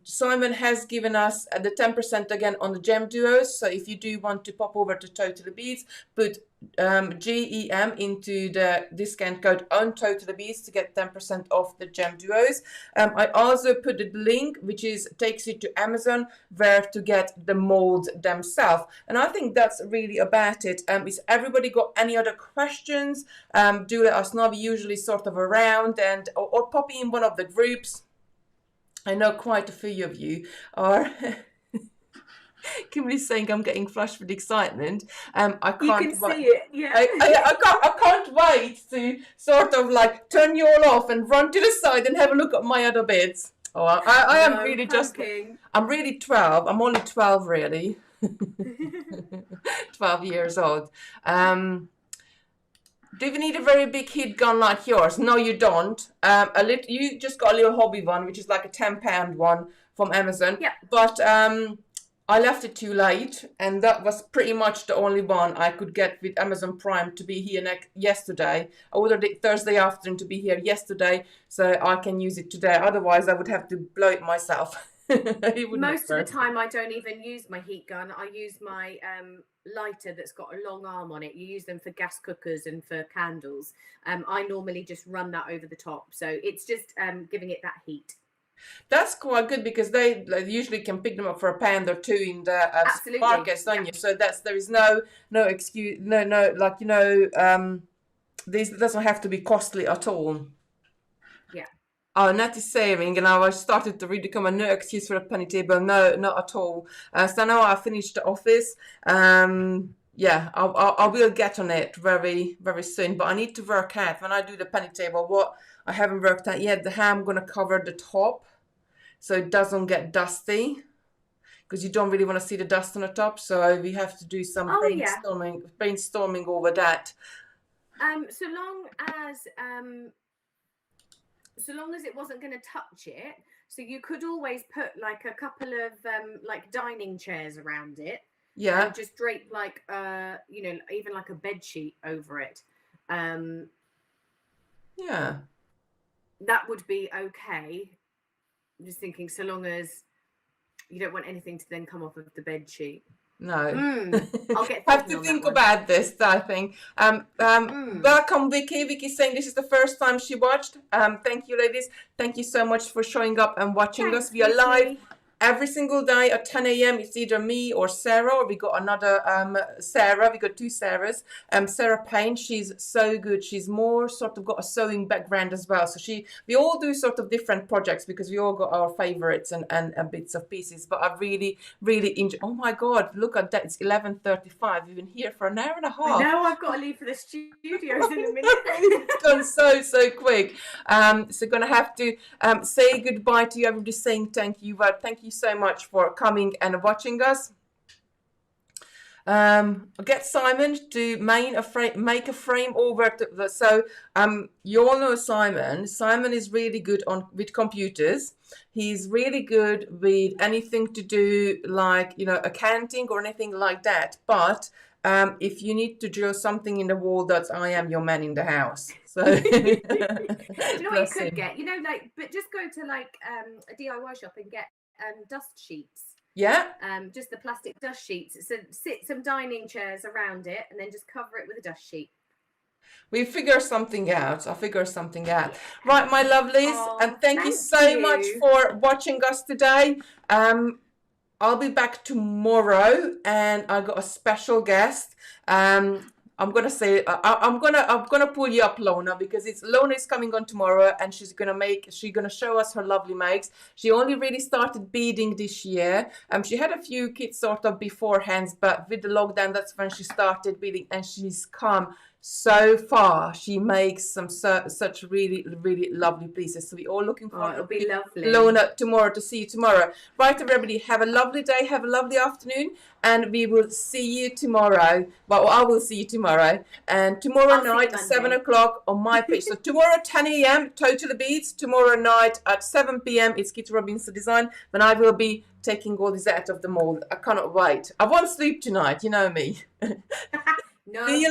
Simon has given us the 10% again on the gem duos. So if you do want to pop over to Totally Beads, put GEM into the discount code on Totally Beads to get 10% off the gem duos. I also put the link which takes you to Amazon where to get the molds themselves, and I think that's really about it. Is everybody got any other questions? Do let us know. We usually sort of around and or pop in one of the groups. I know quite a few of you are. Kimberly's saying I'm getting flushed with excitement. I can't. You can see it. Yeah. I can't wait to sort of like turn you all off and run to the side and have a look at my other bits. Oh, I am really pumping. I'm really 12. I'm only 12 really. 12 years old. Do you need a very big heat gun like yours? No, you don't. You just got a little hobby one, which is like a £10 one from Amazon. Yeah. But I left it too late, and that was pretty much the only one I could get with Amazon Prime to be here yesterday. I ordered it Thursday afternoon to be here yesterday, so I can use it today. Otherwise, I would have to blow it myself. Most of the time, I don't even use my heat gun. I use my lighter that's got a long arm on it. You use them for gas cookers and for candles. I normally just run that over the top, so it's just giving it that heat. That's quite good, because they usually can pick them up for £1 or £2 in the markets, don't you? So there is no excuse, this doesn't have to be costly at all. Yeah. Oh, not is saying, and I started to really come a no excuse for a penny table. No, not at all. So now I finished the office. Yeah, I will get on it very, very soon. But I need to work out when I do the penny table. What I haven't worked out yet, how I'm gonna cover the top so it doesn't get dusty because you don't really want to see the dust on the top. So we have to do some Oh yeah. brainstorming over that. So long as it wasn't going to touch it, so you could always put like a couple of like dining chairs around it Yeah, and just drape like even like a bed sheet over it. um yeah. that would be okay. I'm just thinking, so long as you don't want anything to then come off of the bed sheet. No. I'll get Have thinking to on that think one. about this, I think. Welcome, Vicky. Vicky's saying this is the first time she watched. Thank you, ladies. Thank you so much for showing up and watching us. Thanks, We are live Vicky. every single day at 10 a.m. It's either me or Sarah, or we got another Sarah. We got two Sarahs. Sarah Payne, she's so good. She's more sort of got a sewing background as well. So we all do sort of different projects because we all got our favorites and bits of pieces. But I really, really enjoy. Oh my God, look at that. It's 11:35. We've been here for an hour and a I half. know I've got to leave for the studios in a minute. It's gone so quick. So gonna have to say goodbye to you. Everybody saying thank you. But thank you so much for coming and watching us. I'll get Simon to make a frame over so you all know Simon. Simon is really good with computers. He's really good with anything to do like accounting or anything like that. But if you need to draw something in the wall, I am your man in the house. So Do you know what you bless could him. get? But just go to like a DIY shop and get dust sheets. Yeah. Just the plastic dust sheets. So sit some dining chairs around it and then just cover it with a dust sheet. We figure something out. I'll figure something out. Yeah. Right, my lovelies, Oh, and thank you thank so much you. for watching us today. I'll be back tomorrow, and I got a special guest. I'm gonna say I'm gonna pull you up, Lona, because Lona is coming on tomorrow, and she's gonna show us her lovely makes. She only really started beading this year. She had a few kits sort of beforehand, but with the lockdown, that's when she started beading, and she's come so far. She makes some such really, really lovely pieces. So we're all looking forward It'll to be lovely. Lona tomorrow, to see you tomorrow. Right, everybody, have a lovely day, have a lovely afternoon, and we will see you tomorrow. Well, I will see you tomorrow. And tomorrow night, 7 o'clock on my page. So tomorrow, 10 a.m., Totally Beads. Tomorrow night at 7 p.m., it's Kitty Robinson Design. Then I will be taking all this out of the mold. I cannot wait. I won't sleep tonight, you know me. No. See you